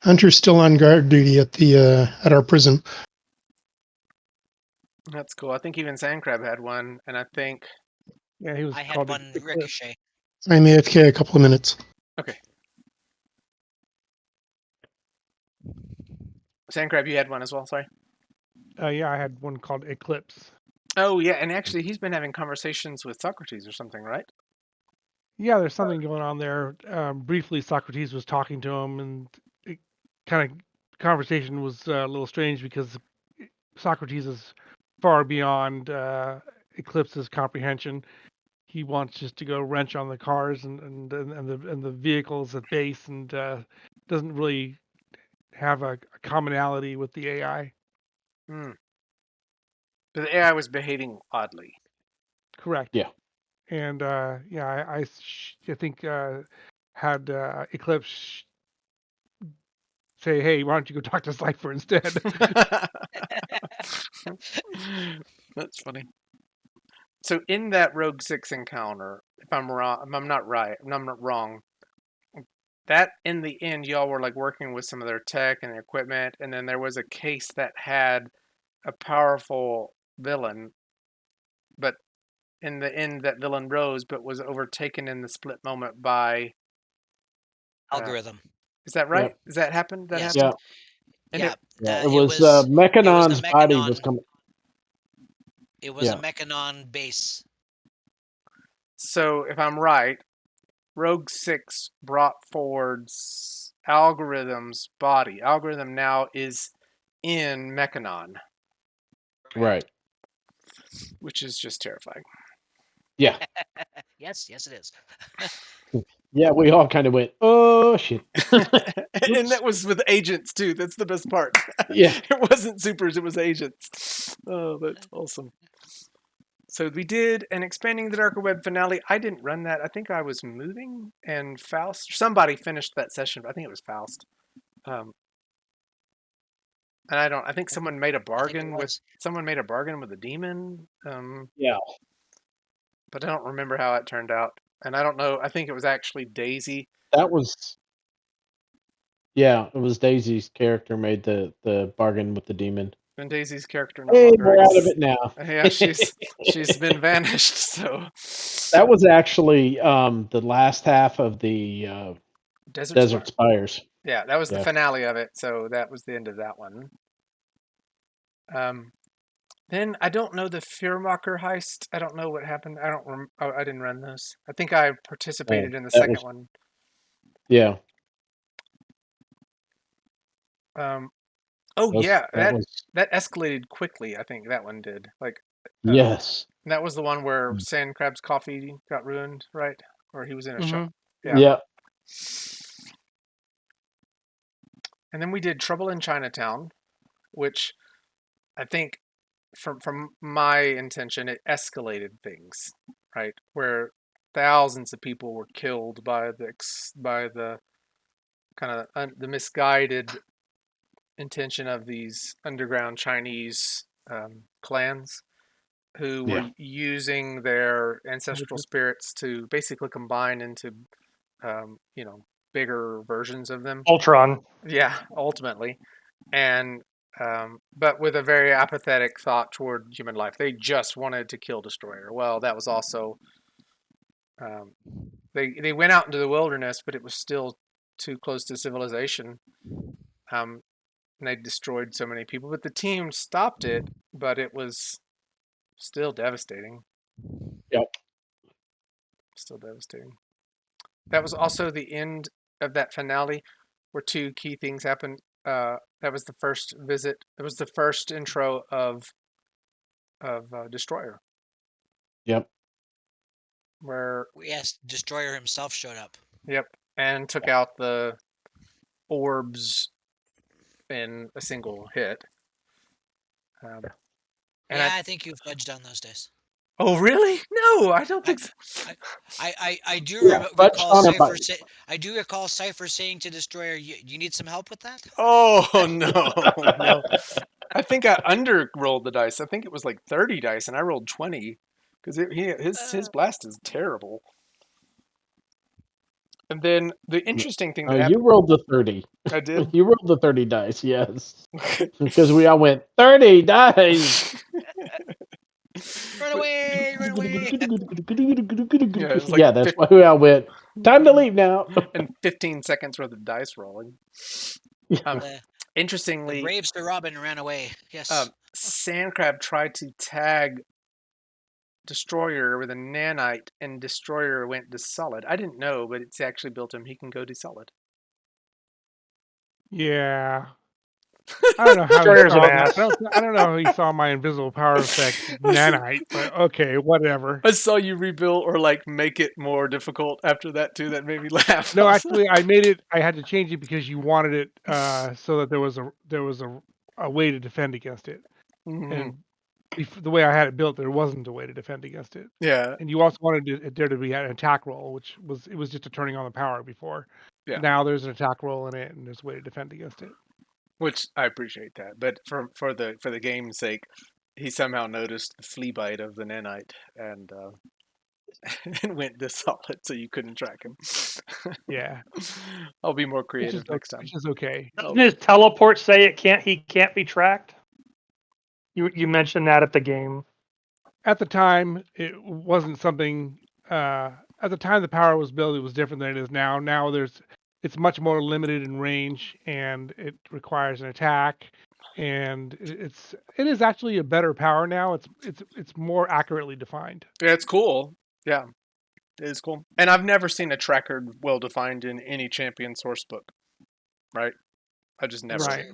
Hunter's still on guard duty at our prison. That's cool. I think even Sandcrab had one, and I think Yeah, he was I had called one Eclipse. ricochet. I'm AFK a couple of minutes. okay. Sandcrab, you had one as well. Sorry. Yeah, I had one called Eclipse. Oh yeah, and actually he's been having conversations with Socrates or something, right? Yeah, there's something going on there. Briefly, Socrates was talking to him, and it kind of conversation was a little strange because Socrates is far beyond Eclipse's comprehension. He wants just to go wrench on the cars and the vehicles at base, and doesn't really have a commonality with the AI. Hmm. But the AI was behaving oddly. Correct. Yeah. And yeah, I think had Eclipse say, "Hey, why don't you go talk to Cypher instead?" That's funny. So in that Rogue Six encounter, if I'm wrong, if I'm not right, if I'm not wrong, that in the end y'all were like working with some of their tech and equipment, and then there was a case that had a powerful villain, but in the end that villain rose, but was overtaken in the split moment by. Algorithm. Is that right? Yep. Does that happen? That Yes. happened? Yeah. And Yeah. Yeah. It was a Mechanon's body was Mechanon. coming. It was a Yeah. Mechanon base. So if I'm right, Rogue Six brought forward Algorithm's body. Algorithm now is in Mechanon, Right. which is just terrifying. Yeah. Yes, it is. Yeah. We all kind of went, oh shit. And that was with agents too. That's the best part. Yeah. It wasn't supers, it was agents. Oh, that's awesome. So we did an Expanding the Darker Web finale. I didn't run that. I think I was moving, and Faust. Somebody finished that session, but I think it was Faust. And I don't. I think someone made a I think it bargain with was. someone made a bargain with a demon. Yeah. but I don't remember how it turned out. And I don't know. I think it was actually Daisy. That was it was Daisy's character made the bargain with the demon. And Daisy's character no Hey, longer we're out of exists. it now. Yeah, she's been vanished. So That was actually the last half of the Desert Desert Spire. Spires. Yeah, that was the Yeah. finale of it. So that was the end of that one. Then I don't know the Fearmonger heist. I don't know what happened. I don't. Oh, I didn't run those. I think I participated in the That second was one. yeah. Oh yeah, That was that escalated quickly. I think that one did. Like, yes. that was the one where Sand Crab's coffee got ruined, right? Or he was in a shop. Yeah. Yeah. And then we did Trouble in Chinatown, which I think, from my intention, it escalated things, right? Where thousands of people were killed by the kind of the misguided intention of these underground Chinese clans who were Yeah. using their ancestral spirits to basically combine into bigger versions of them. Ultron. Yeah, ultimately. And but with a very apathetic thought toward human life. They just wanted to kill Destroyer. Well, that was also they went out into the wilderness, but it was still too close to civilization. And they destroyed so many people. But the team stopped it, but it was still devastating. Yep. Still devastating. That was also the end of that finale, where two key things happened. That was the first visit. It was the first intro of Destroyer, Yep. where Yes, Destroyer himself showed up. yep, and took out the orbs in a single hit. And Yeah, I think you fudged on those days. oh really? No, I don't think so. I do Yeah, fudged recall on it, but I do recall Cypher saying to Destroyer, "You need some help with that?" Oh no, no. I think I under rolled the dice. I think it was like 30 dice, and I rolled 20 because his blast is terrible. And then the interesting thing that you happened, rolled the 30. I did. You rolled the 30 dice, yes. Because we all went 30 dice. Run away! Run away! Yeah, it was like Yeah, that's why we all went. Time to leave now. and 15 seconds worth of dice rolling. The Interestingly, brave Sir Robin ran away. Yes. Sandcrab tried to tag Destroyer with a nanite, and Destroyer went desolid. I didn't know, but it's actually built him. He can go desolid. Yeah. I don't know how he Destroyer's an saw that. ass. I don't know how he saw my invisible power effect nanite, but okay, whatever. I saw you rebuild or like make it more difficult after that too. That made me laugh. No, actually, I made it. I had to change it because you wanted it so that there was a way to defend against it. Mhm. And the way I had it built, there wasn't a way to defend against it. Yeah, And you also wanted there to be an attack roll, which was just a turning on the power before. Yeah. Now there's an attack roll in it, and there's a way to defend against it. which I appreciate that. But for the game's sake, he somehow noticed the flea bite of the nanite and and went desolid, so you couldn't track him. Yeah, I'll be more which creative is next time. which is okay. Doesn't his teleport say he can't be tracked? You mentioned that at the game. At the time, it wasn't something. At the time the power was built, it was different than it is now. Now it's much more limited in range, and it requires an attack. And it is actually a better power now. It's more accurately defined. Yeah, it's cool. Yeah, it is cool. And I've never seen a tracker well defined in any champion source book. Right? I just never. Right,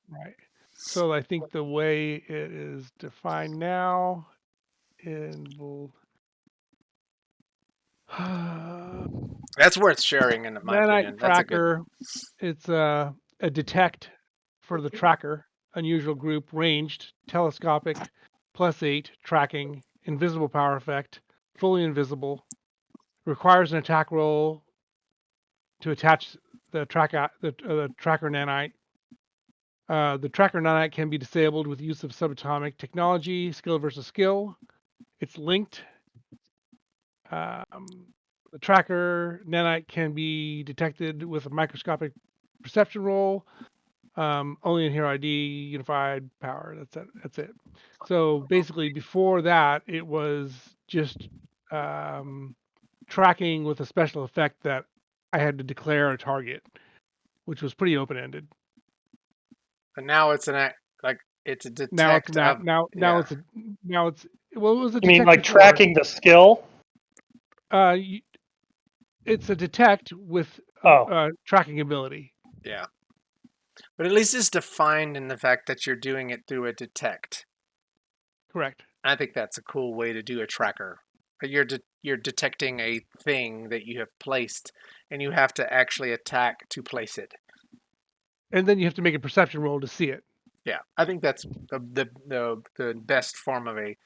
right. So I think the way it is defined now, will. That's worth sharing, in my Nanite opinion. That's a good. tracker. It's a detect for the tracker, unusual group, ranged, telescopic, +8, tracking, invisible power effect, fully invisible, requires an attack roll to attach the tracker nanite. The tracker nanite can be disabled with use of subatomic technology, skill versus skill. It's linked The tracker nanite can be detected with a microscopic perception roll. Only in Hero ID, unified power. That's it. So basically, before that, it was just tracking with a special effect that I had to declare a target, which was pretty open ended. But now it's it's a Now it's detect now of now now yeah. it's now it's well, it was a You mean detect like before. tracking the skill? It's a detect with Oh, tracking ability. Yeah. But at least it's defined in the fact that you're doing it through a detect. Correct. I think that's a cool way to do a tracker. You're detecting a thing that you have placed, and you have to actually attack to place it. And then you have to make a perception roll to see it. Yeah, I think that's the best form of a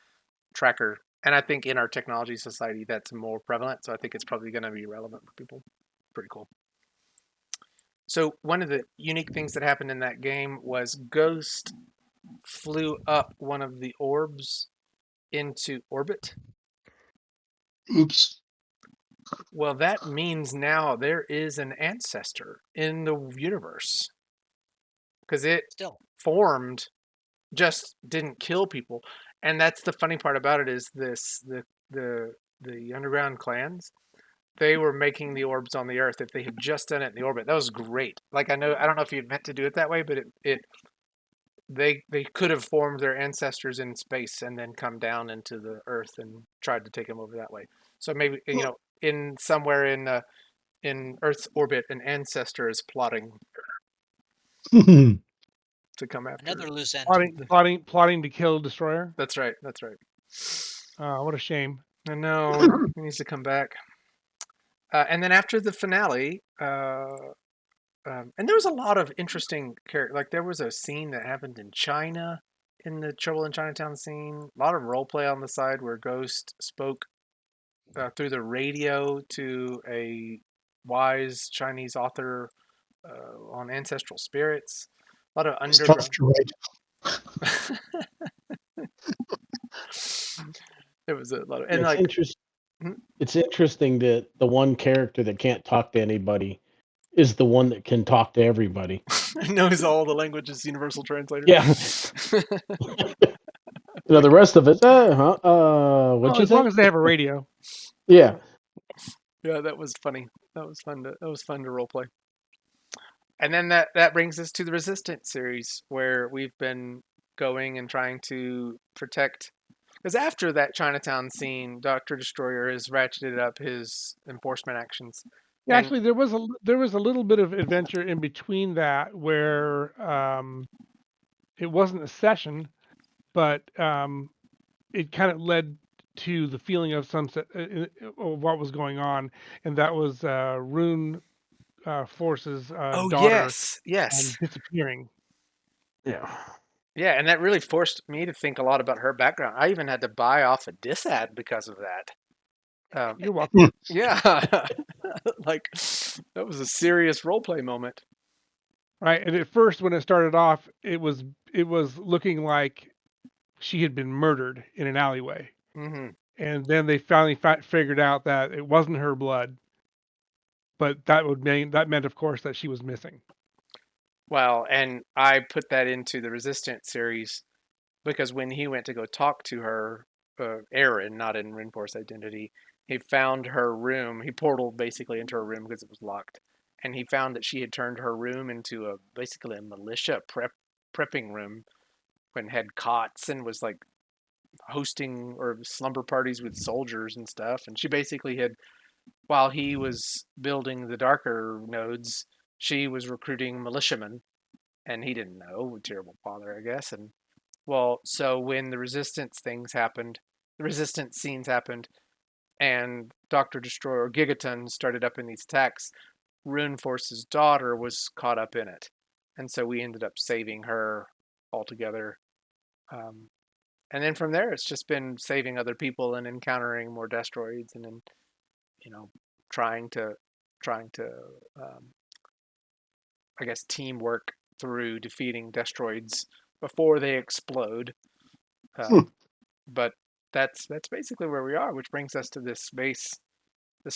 tracker, and I think in our technology society that's more prevalent. So I think it's probably going to be relevant for people. Pretty cool. So one of the unique things that happened in that game was Ghost flew up one of the orbs into orbit. Oops. Well, that means now there is an ancestor in the universe because it Still, formed, just didn't kill people. And that's the funny part about it is the underground clans, they were making the orbs on the earth. If they had just done it in the orbit, that was great. Like I don't know if you meant to do it that way, but they could have formed their ancestors in space and then come down into the earth and tried to take them over that way. So maybe in somewhere in Earth's orbit, an ancestor is plotting to come after. another loose end. Plotting to kill Destroyer. That's right. That's right. What a shame. I know he needs to come back. And then after the finale, and there was a lot of interesting character. Like there was a scene that happened in China, in the Trouble in Chinatown scene. A lot of role play on the side where Ghost spoke through the radio to a wise Chinese author on ancestral spirits. A lot of It's tough underground. to write. There was a lot of and It's like interesting. hmm? It's interesting that the one character that can't talk to anybody is the one that can talk to everybody. knows all the languages, universal translator. Yeah. The rest of it, what Well, you as long say? as they have a radio. Yeah. Yeah, that was funny. That was fun to role play. And then that brings us to the Resistance series, where we've been going and trying to protect. Because after that Chinatown scene, Doctor Destroyer has ratcheted up his enforcement actions. Yeah, And actually, there was a little bit of adventure in between that where it wasn't a session, but it kind of led to the feeling of of what was going on, and that was Rune Force's oh daughter yes, disappearing. Yeah. yeah, and that really forced me to think a lot about her background. I even had to buy off a disad because of that. You're welcome. Yeah, like that was a serious role play moment. Right, and at first when it started off, it was looking like she had been murdered in an alleyway, Hmm. and then they finally figured out that it wasn't her blood, but that meant, of course, that she was missing. Well, and I put that into the Resistance series because when he went to go talk to her, Aaron, not in Reinforce Identity, he found her room. He portaled basically into her room because it was locked, and he found that she had turned her room into basically a militia prepping room when had cots and was like hosting or slumber parties with soldiers and stuff. And she basically had, while he was building the darker nodes, she was recruiting militiamen, and he didn't know. Terrible father, I guess. And well, so when the resistance things happened, the resistance scenes happened, and Doctor Destroyer or Gigaton started up in these attacks, Runeforce's daughter was caught up in it, and so we ended up saving her altogether. Um, and then from there, it's just been saving other people and encountering more destroids, and then you know trying to trying to um, I guess teamwork through defeating destroids before they explode. Hmm. But that's basically where we are, which brings us to this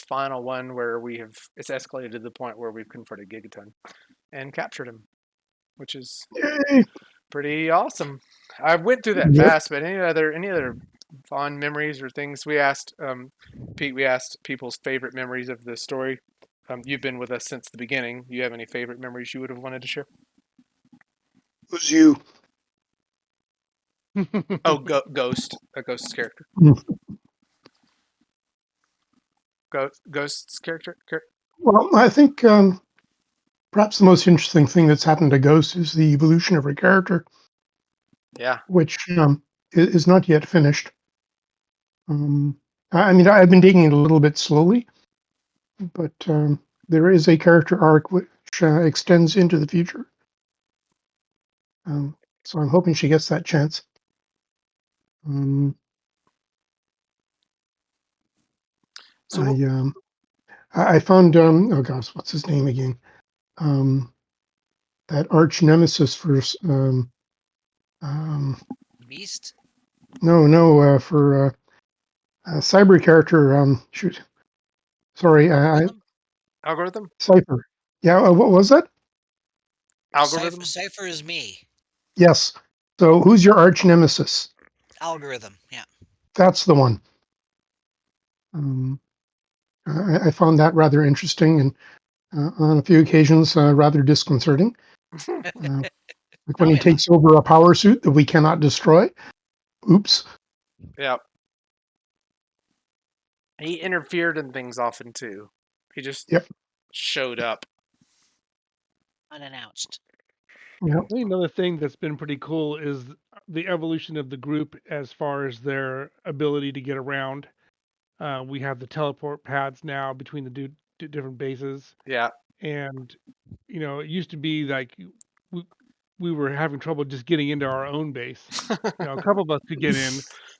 final one where it's escalated to the point where we've confronted Gigaton and captured him, which is Yay. pretty awesome. I went through that Yep. fast, but any other fond memories or things? We asked Pete. We asked people's favorite memories of the story. You've been with us since the beginning. Do you have any favorite memories you would have wanted to share? Who's you? Oh, Ghost, a Ghost's character. Ghost's character. Well, I think perhaps the most interesting thing that's happened to Ghost is the evolution of her character, Yeah. which is not yet finished. I mean, I've been digging it a little bit slowly, but there is a character arc which extends into the future. So I'm hoping she gets that chance. So I found oh gosh, what's his name again? That arch nemesis for Beast. no for cyber character. Shoot, sorry, algorithm. Cipher. Yeah, what was that? Algorithm. Cipher is me. Yes. So who's your arch nemesis? Algorithm. Yeah. That's the one. I found that rather interesting and on a few occasions rather disconcerting. Like when he takes over a power suit that we cannot destroy. Oops. Yeah. He interfered in things often too. He just showed up unannounced. Yep. I think another thing that's been pretty cool is the evolution of the group as far as their ability to get around. We have the teleport pads now between the different bases. Yeah. And, it used to be like we were having trouble just getting into our own base. A couple of us could get in,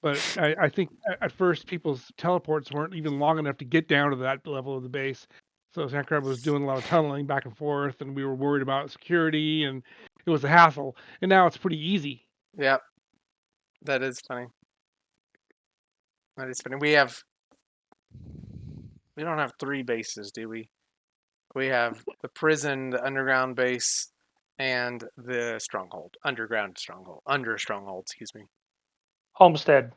but I think at first people's teleports weren't even long enough to get down to that level of the base. So Sandcrab was doing a lot of tunneling back and forth, and we were worried about security, and it was a hassle. And now it's pretty easy. Yeah. That is funny. That is funny. We don't have 3 bases, do we? We have the prison, the underground base, and the stronghold. Underground stronghold. Under stronghold, excuse me. Homestead.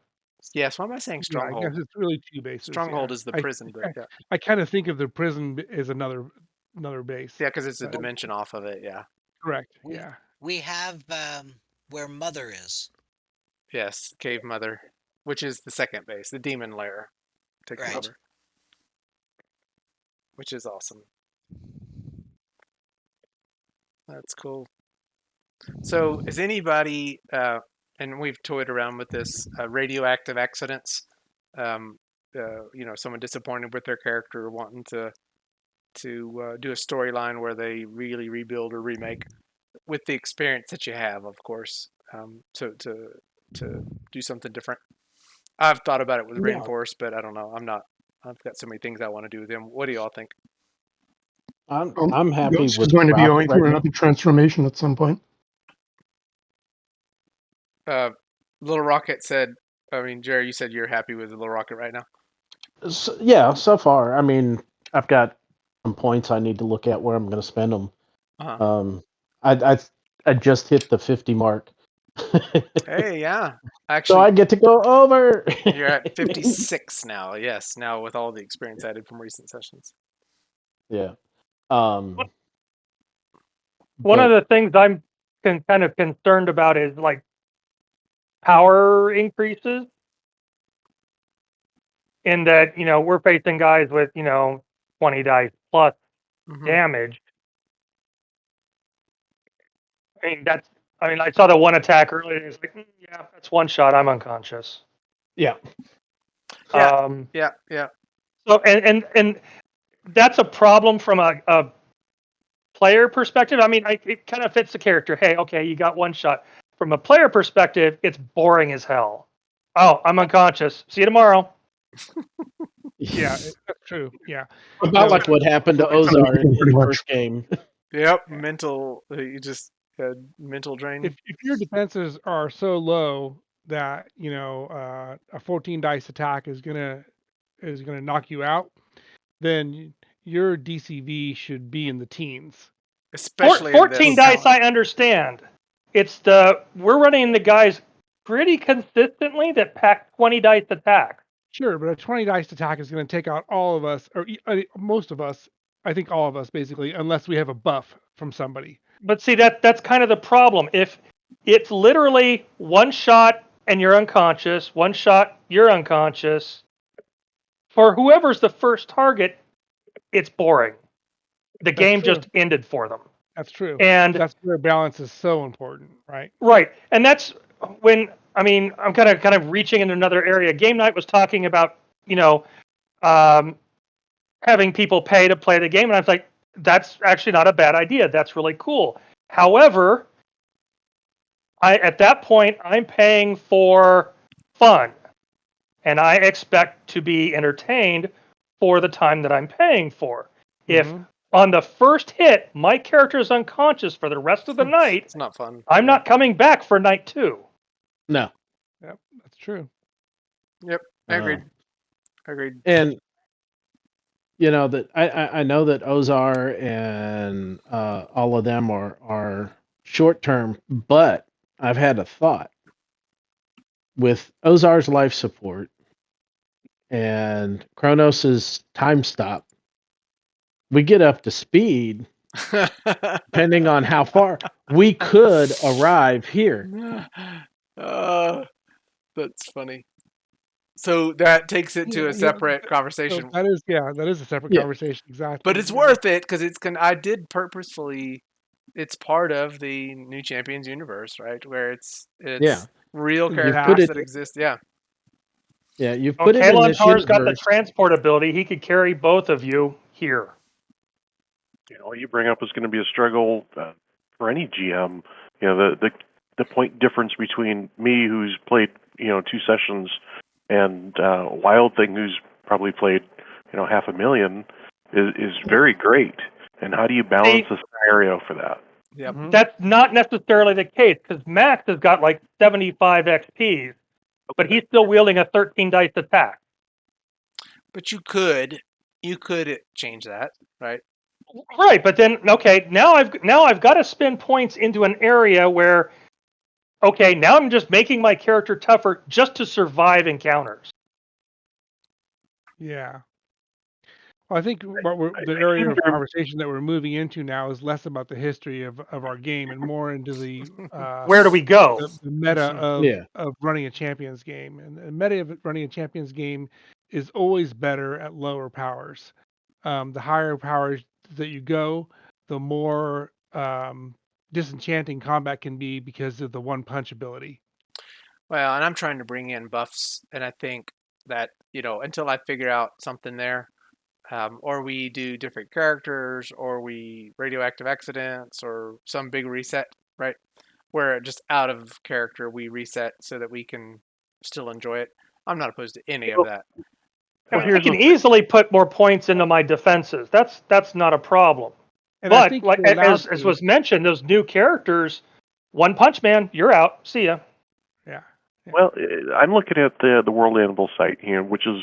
Yes, why am I saying Yeah, I stronghold? guess it's really 2 bases. Stronghold Yeah. is the prison, but yeah. I kind of think of the prison as another base. Yeah, because it's a dimension off of it, yeah. Correct. Yeah. We have where Mother is. Yes, Cave Mother, which is the second base, the demon lair. Takes over. Which is awesome. That's cool. So, is anybody, and we've toyed around with this, radioactive accidents? Someone disappointed with their character, wanting to do a storyline where they really rebuild or remake with the experience that you have, of course, to do something different. I've thought about it with Rainforest, but I don't know. I've got so many things I want to do with them. What do y'all think? I'm happy Ghost with is going to be Rocket going right through now. another transformation at some point. Little Rocket said, Jerry, you said you're happy with Little Rocket right now? So, yeah, so far. I mean, I've got some points I need to look at where I'm going to spend them. Uh-huh. I just hit the 50 mark. Hey, yeah. Actually, so I get to go over. You're at 56 now. Yes, now with all the experience added from recent sessions. Yeah. One of the things I'm kind of concerned about is like power increases. In that, we're facing guys with, 20 dice plus damage. I saw the one attack earlier. It's like, yeah, that's one shot. I'm unconscious. Yeah. Yeah. So, and that's a problem from a player perspective. It kind of fits the character. Hey, okay, you got one shot. From a player perspective, it's boring as hell. Oh, I'm unconscious. See you tomorrow. Yeah, that's true. Yeah. About like what happened to Ozar in the first game. Yep, mental. You just had mental drain. If your defenses are so low that a 14 dice attack is gonna knock you out, then your DCV should be in the teens. especially in 14 this. dice, I understand. We're running the guys pretty consistently that pack 20 dice attack. Sure, but a 20 dice attack is going to take out all of us, or most of us. I think all of us basically, unless we have a buff from somebody. But see, that's kind of the problem. If it's literally one shot and you're unconscious, one shot, you're unconscious, for whoever's the first target, it's boring. The That's game true. just ended for them. That's true. And That's where balance is so important, right? right. And that's when I'm kind of reaching into another area. Game Night was talking about, um, having people pay to play the game, and I was like, that's actually not a bad idea. That's really cool. However, at that point I'm paying for fun, and I expect to be entertained for the time that I'm paying for. If Mhm. on the first hit my character is unconscious for the rest of the night, It's not fun. I'm not coming back for night 2. No. Yep, that's true. Yep, agreed. Agreed. And that I know that Ozar and all of them are short term, but I've had a thought with Ozar's life support and Kronos's time stop. We get up to speed, depending on how far we could arrive here. That's funny. So that takes it to a Yeah, separate so conversation. that is a separate Yeah. conversation, exactly. But it's worth it because I did purposefully. It's part of the New Champions universe, right? Where it's Yeah. real In the You've characters put past. it. that exist. Yeah. Yeah, you've Well, put it in Kalon this Tar's got the universe. transport ability. He could carry both of you here. What you bring up is going to be a struggle for any GM. The point difference between me, who's played 2 sessions, and Wild Thing, who's probably played 500,000, is very great. And how do you balance the scenario for that? Yep. Mhm. That's not necessarily the case because Max has got like 75 XPs, but he's still wielding a 13 dice attack. But you could change that, right? Right, but then okay, now I've got to spend points into an area where okay, now I'm just making my character tougher just to survive encounters. Yeah. Well, I think the I area seem of to conversation that we're moving into now is less about the history of our game and more into the Where do we go? the meta Yeah. of running a champions game. And the meta of running a champions game is always better at lower powers. The higher powers that you go, the more disenchanting combat can be because of the one punch ability. Well, and I'm trying to bring in buffs, and I think that until I figure out something there, or we do different characters, or we radioactive accidents, or some big reset, right? Where just out of character we reset so that we can still enjoy it. I'm not opposed to any of that. I Well, mean, I here's can the easily put more points into my defenses. That's not a problem. and I But think like you're allowed as to. was mentioned, those new characters, One Punch Man, you're out. See ya. Yeah. Well, I'm looking at the World Animal site here, which is,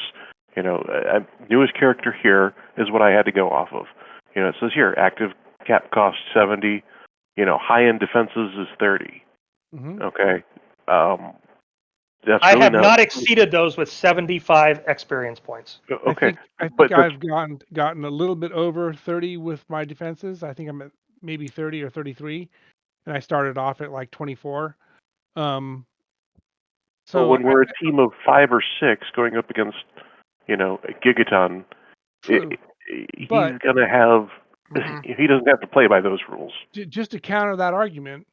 newest character here is what I had to go off of. It says here, active cap cost 70, high end defenses is 30. Mhm. Okay. That's I really have not exceeded those with 75 experience points. okay. I think But I've gotten a little bit over 30 with my defenses. I think I'm at maybe 30 or 33, and I started off at like 24. Um, but so when we're a team of 5 or 6 going up against, a gigaton, true, he's but gonna have. Mhm. He doesn't have to play by those rules. just to counter that argument,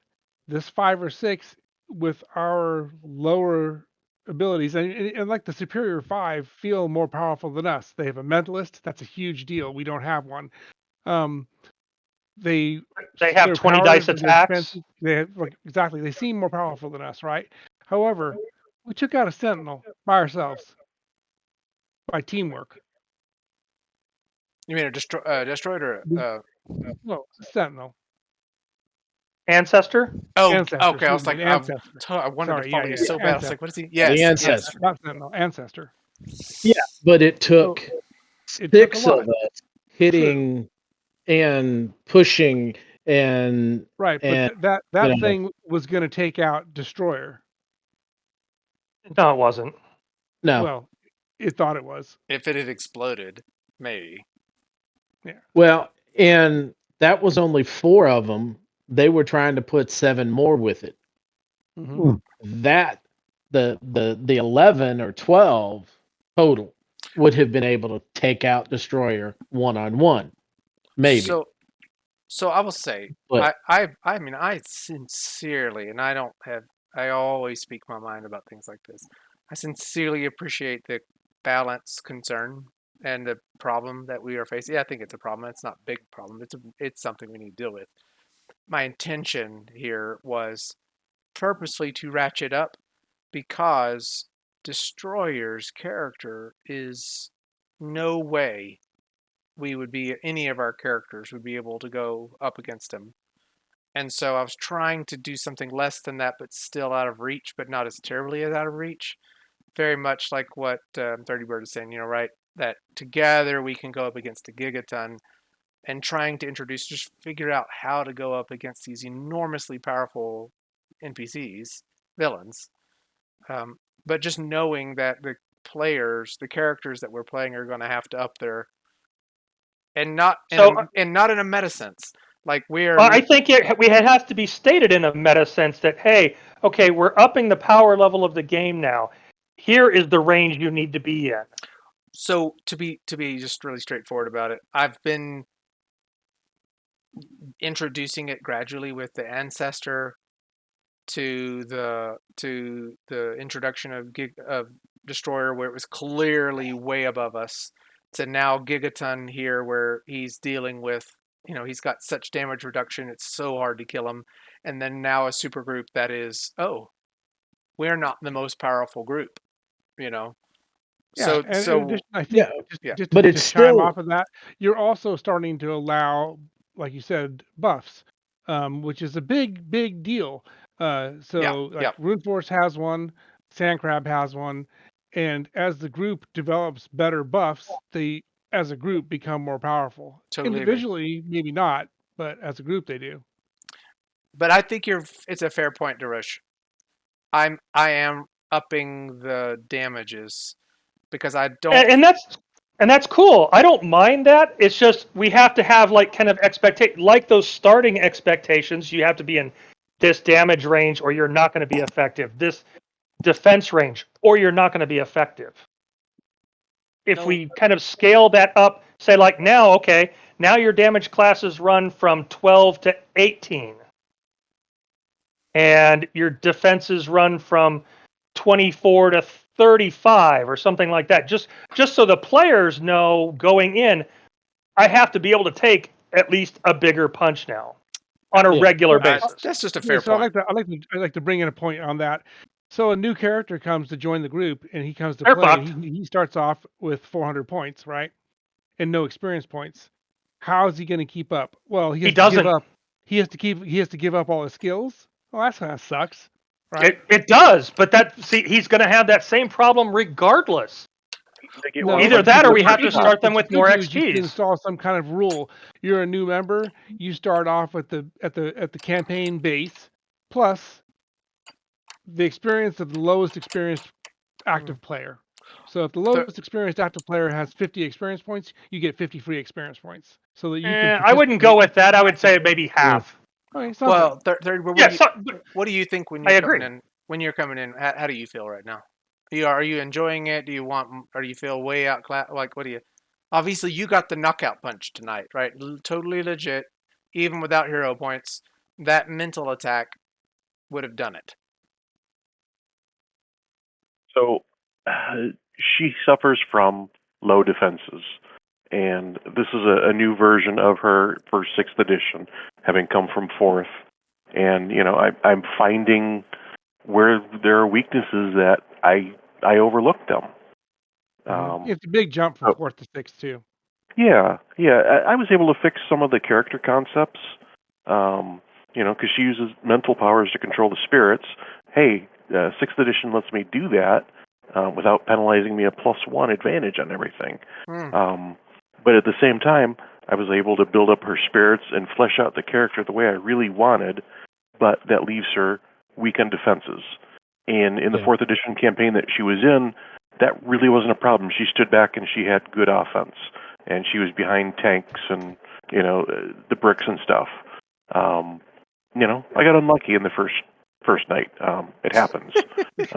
this 5 or 6 with our lower abilities and like the superior 5 feel more powerful than us. They have a mentalist. That's a huge deal. We don't have one. Um, they They have their 20 powers dice and their attacks. defenses, they have, like exactly, they seem more powerful than us, right? However, we took out a sentinel by ourselves by teamwork. You mean a destroyed or No, a sentinel. Ancestor? Oh, Ancestor. okay. I was Excuse like, me, Ancestor. I wanted to Sorry, follow you so bad. I was Ancestor. like, what is he? The Yes, yes. ancestor. Not Sentinel, Ancestor. Yeah, but it So took it took a 6 lot. of us True. hitting and pushing and Right, but and that you that know thing was going to take out Destroyer. No, it wasn't. no. Well, it thought it was. If it had exploded, maybe. Yeah. Well, and that was only 4 of them. They were trying to put 7 more with it. Hmm. That the 11 or 12 total would have been able to take out Destroyer one-on-one, maybe. So I will say, But I mean, I sincerely, and I always speak my mind about things like this. I sincerely appreciate the balance concern and the problem that we are facing. Yeah, I think it's a problem. It's not a big problem. It's something we need to deal with. My intention here was purposely to ratchet up because Destroyer's character is no way any of our characters would be able to go up against him. And so I was trying to do something less than that, but still out of reach, but not as terribly as out of reach. Very much like what 30 Bird is saying, right? That together we can go up against a gigaton, and trying to just figure out how to go up against these enormously powerful NPCs, villains. Um, but just knowing that the characters that we're playing are going to have to up their, and not in So a meta sense. Like I think it has to be stated in a meta sense that, hey, okay, we're upping the power level of the game now. Here is the range you need to be in. So to be just really straightforward about it, I've been introducing it gradually with the ancestor to the introduction of Destroyer, where it was clearly way above us, to now Gigaton here, where he's dealing with, he's got such damage reduction, it's so hard to kill him, and then now a super group that is, oh, we're not the most powerful group, you know. Yeah, So and in addition, I think yeah, yeah, just to but it's just chime still off of that, you're also starting to allow, like you said, buffs, which is a big deal. yeah, So yeah, like RuneForce has one, Sandcrab has one, and as the group develops better buffs, they as a group become more powerful. totally agree. Individually, maybe not, but as a group they do. But I think it's a fair point, Darush. I am upping the damages because I don't. And that's cool. I don't mind that. It's just we have to have like kind of like those starting expectations. You have to be in this damage range, or you're not going to be effective. This defense range, or you're not going to be effective. If So we kind of scale that up, say like now, okay, now your damage classes run from 12 to 18, and your defenses run from 24 to 35 or something like that. Just so the players know going in, I have to be able to take at least a bigger punch now on a yeah. regular basis. That's just a Yeah, fair so point. I like to bring in a point on that. So a new character comes to join the group, and he comes to They're play. fucked. He starts off with 400 points, right, and no experience points. How is he going to keep up? Well, He doesn't. He has to give up all his skills. Well, that kind of sucks, right? It does, but he's going to have that same problem regardless. They get one No, Either punch that, in or the we have first to shot. start them what you with could more do is you could XPs. install some kind of rule. You're a new member. You start off at the campaign base plus the experience of the lowest experienced active player. So if the Th- lowest experienced active player has 50 experience points, you get 50 free experience points so that you can I wouldn't go participate with that. I would say actively. maybe half. Okay, something. well, third, Yeah, what do you think when I you're coming agree. in? When you're coming in, how do you feel right now? Are you enjoying it? Do you want? Or do you feel way out? Like, what do you? Obviously, you got the knockout punch tonight, right? Totally legit. Even without hero points, that mental attack would have done it. So she suffers from low defenses, and this is a new version of her for 6th edition, having come from 4th. And I'm finding where there are weaknesses that I overlooked them. It's a big jump from So, 4th to 6th too. yeah. I was able to fix some of the character concepts. because she uses mental powers to control the spirits. Hey, 6th edition lets me do that without penalizing me a +1 advantage on everything. But at the same time, I was able to build up her spirits and flesh out the character the way I really wanted, but that leaves her weak on defenses. And in the 4th edition campaign that she was in, that really wasn't a problem. She stood back and she had good offense, and she was behind tanks and the bricks and stuff. I got unlucky in the first night. It happens. And it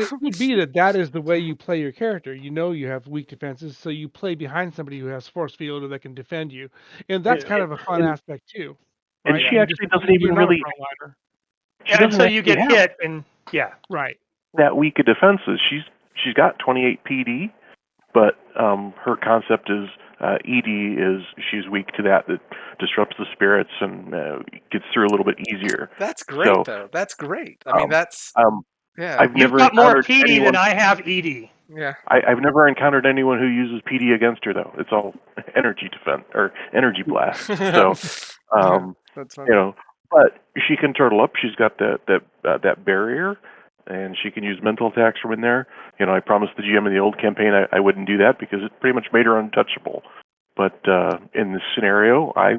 could be that is the way you play your character. You have weak defenses, so you play behind somebody who has force field or that can defend you, and that's kind of a fun aspect too. Right? And she actually doesn't even really. Until you get hit, and right. That weak of defenses. She's got 28 PD, but her concept is ED is she's weak to that disrupts the spirits and gets through a little bit easier. That's great, though. That's great. I mean, that's yeah. You've got more PD than I have ED. Yeah. I've never encountered anyone who uses PD against her, though. It's all energy defense or energy blast. So, that's funny. But she can turtle up. She's got that barrier, and she can use mental attacks from in there. I promised the GM in the old campaign I wouldn't do that because it pretty much made her untouchable. But in this scenario, I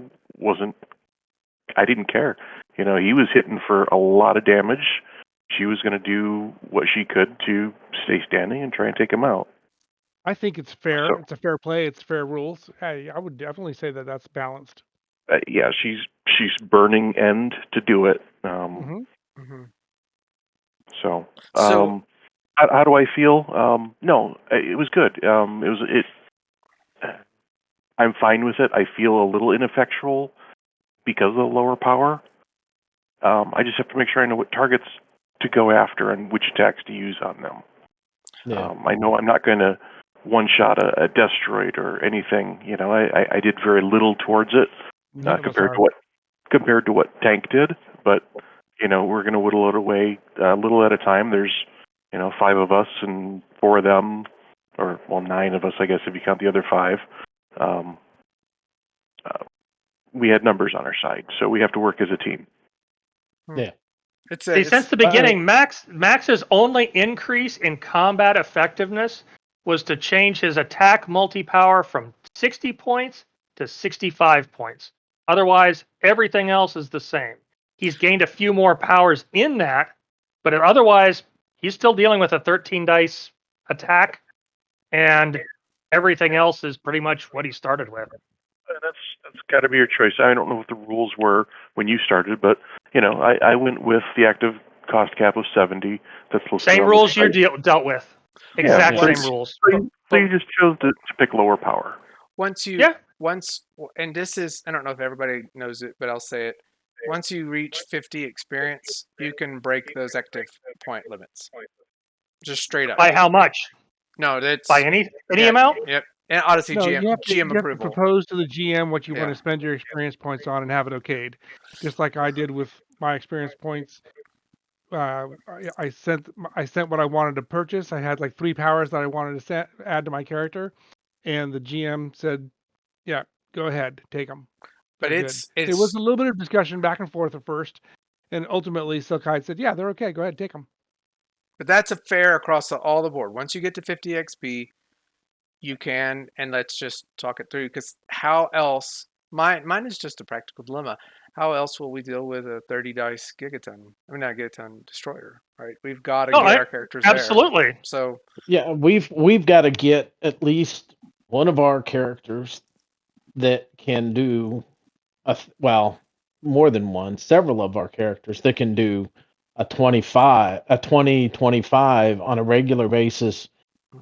didn't care. He was hitting for a lot of damage. She was going to do what she could to stay standing and try and take him out. I think it's fair. So, it's a fair play. It's fair rules. I would definitely say that that's balanced. Yeah, she's burning end to do it. So how do I feel? No, it was good. I'm fine with it. I feel a little ineffectual because of the lower power. I just have to make sure I know what targets to go after and which attacks to use on them. Yeah. I know I'm not going to one-shot a Destroid or anything. I did very little towards it compared to what Tank did. But we're going to whittle it away a little at a time. There's 5 of us and 4 of them, or 9 of us, I guess, if you count the other 5. We had numbers on our side, so we have to work as a team. Yeah. Since the beginning, Max's only increase in combat effectiveness was to change his attack multi-power from 60 points to 65 points. Otherwise, everything else is the same. He's gained a few more powers in that, but otherwise, he's still dealing with a 13 dice attack, and everything else is pretty much what he started with. That's got to be your choice. I don't know what the rules were when you started, but I went with the active cost cap of 70. That's same rules you dealt with. Exact same rules. So you just chose to pick lower power. And this is, I don't know if everybody knows it, but I'll say it. Once you reach 50 experience, you can break those active point limits. Just straight up. By how much? No, that's by any amount. Yep. And Odyssey GM you approval. Have to propose to the GM what you want to spend your experience points on and have it okayed. Just like I did with my experience points. I sent what I wanted to purchase. I had like 3 powers that I wanted to add to my character, and the GM said, "Yeah, go ahead, take them." But there was a little bit of discussion back and forth at first, and ultimately Silkhide said, "Yeah, they're okay. Go ahead, take them." But that's a fair across all the board. Once you get to 50 XP, you can, and let's just talk it through, because how else? Mine is just a practical dilemma. How else will we deal with a 30 dice gigaton? I mean, not gigaton destroyer, right? We've got to get our characters absolutely. there. So yeah, we've got to get at least one of our characters that can do more than one, several of our characters that can do a 20-25 on a regular basis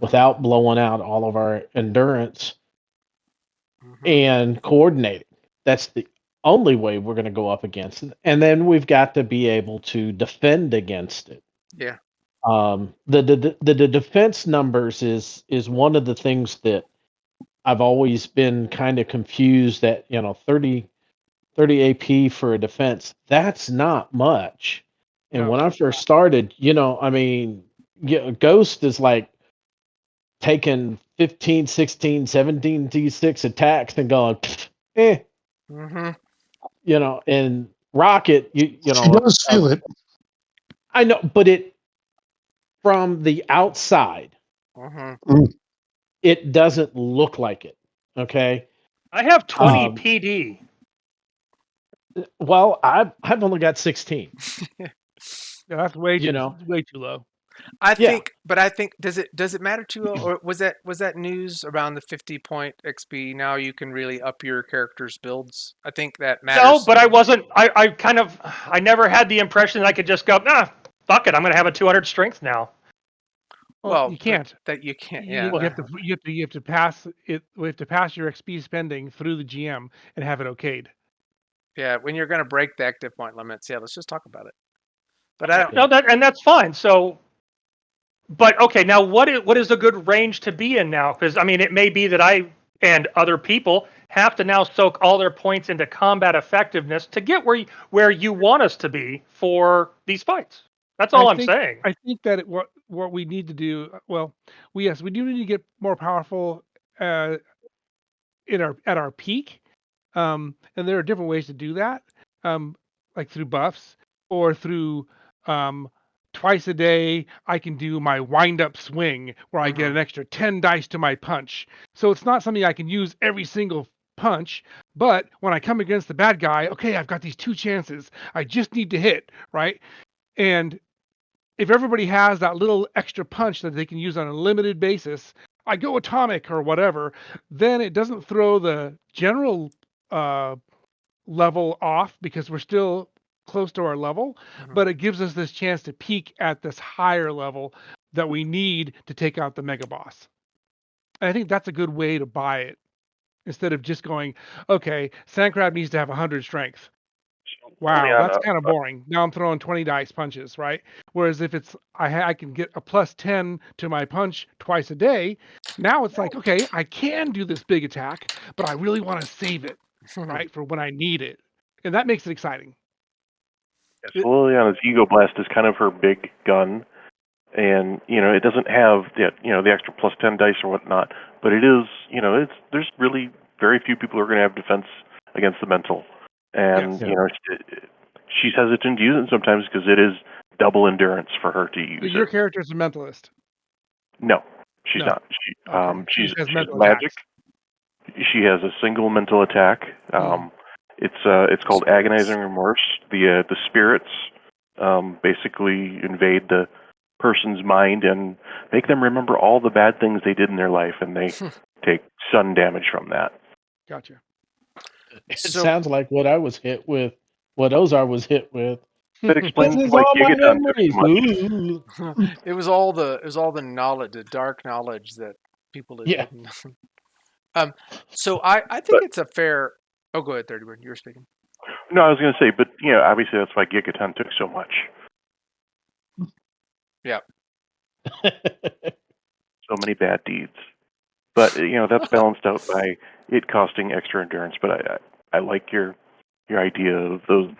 without blowing out all of our endurance and coordinating. That's the only way we're going to go up against it. And then we've got to be able to defend against it. Yeah. The defense numbers is one of the things that I've always been kind of confused that, 30 AP for a defense, that's not much. And when I first started, Ghost is like taking 15, 16, 17 D6 attacks and going, and rocket, She does feel it. I know, but from the outside, it doesn't look like it. Okay. I have 20 PD. Well, I've only got 16. Yeah, that's way You too know? way too low. I Yeah. think does it matter too, or was that news around the 50-point XP? Now you can really up your character's builds. I think that matters. No, but I wasn't. I never had the impression that I could just go, fuck it, I'm going to have a 200 strength now. Well, you can't. That you can't. You Yeah. have to pass it. We have to pass your XP spending through the GM and have it okayed. Yeah, when you're going to break the active point limits, let's just talk about it. But I don't. No, that's fine. So, but okay, now what is a good range to be in now? Because I mean, it may be that I and other people have to now soak all their points into combat effectiveness to get where you want us to be for these fights. That's all I'm saying. I think that what we need to do. Well, we do need to get more powerful at our peak. And there are different ways to do that, like through buffs or through twice a day. I can do my wind up swing where I get an extra 10 dice to my punch. So it's not something I can use every single punch, but when I come against the bad guy, okay, I've got these 2 chances. I just need to hit, right? And if everybody has that little extra punch that they can use on a limited basis, I go atomic or whatever, then it doesn't throw the general level off because we're still close to our level, but it gives us this chance to peak at this higher level that we need to take out the mega boss. And I think that's a good way to buy it instead of just going, okay, Sandcrab needs to have 100 strength. Wow, that's kind of boring. Now I'm throwing 20 dice punches, right? Whereas if it's I can get a plus 10 to my punch twice a day, now it's like, okay, I can do this big attack, but I really want to save it, right, for when I need it. And that makes it exciting. Yeah, so Liliana's Ego Blast is kind of her big gun, and it doesn't have the extra plus 10 dice or whatnot, but it is there's really very few people who are going to have defense against the mental. And, she's hesitant to use it sometimes because it is double endurance for her to use. So your character is a mentalist? No, she's not. She's magic. She has a single mental attack. It's called Agonizing Remorse. The spirits basically invade the person's mind and make them remember all the bad things they did in their life, and they take sun damage from that. Gotcha. It sounds like what I was hit with, what Ozar was hit with. That explains why Gigaton took so much. It was all the knowledge, the dark knowledge that people had hidden. So I think it's a fair. Oh, go ahead, 30 Bird. You were speaking. No, I was going to say, but obviously that's why Gigaton took so much. Yeah. So many bad deeds. But that's balanced out by it costing extra endurance. But I like your idea of those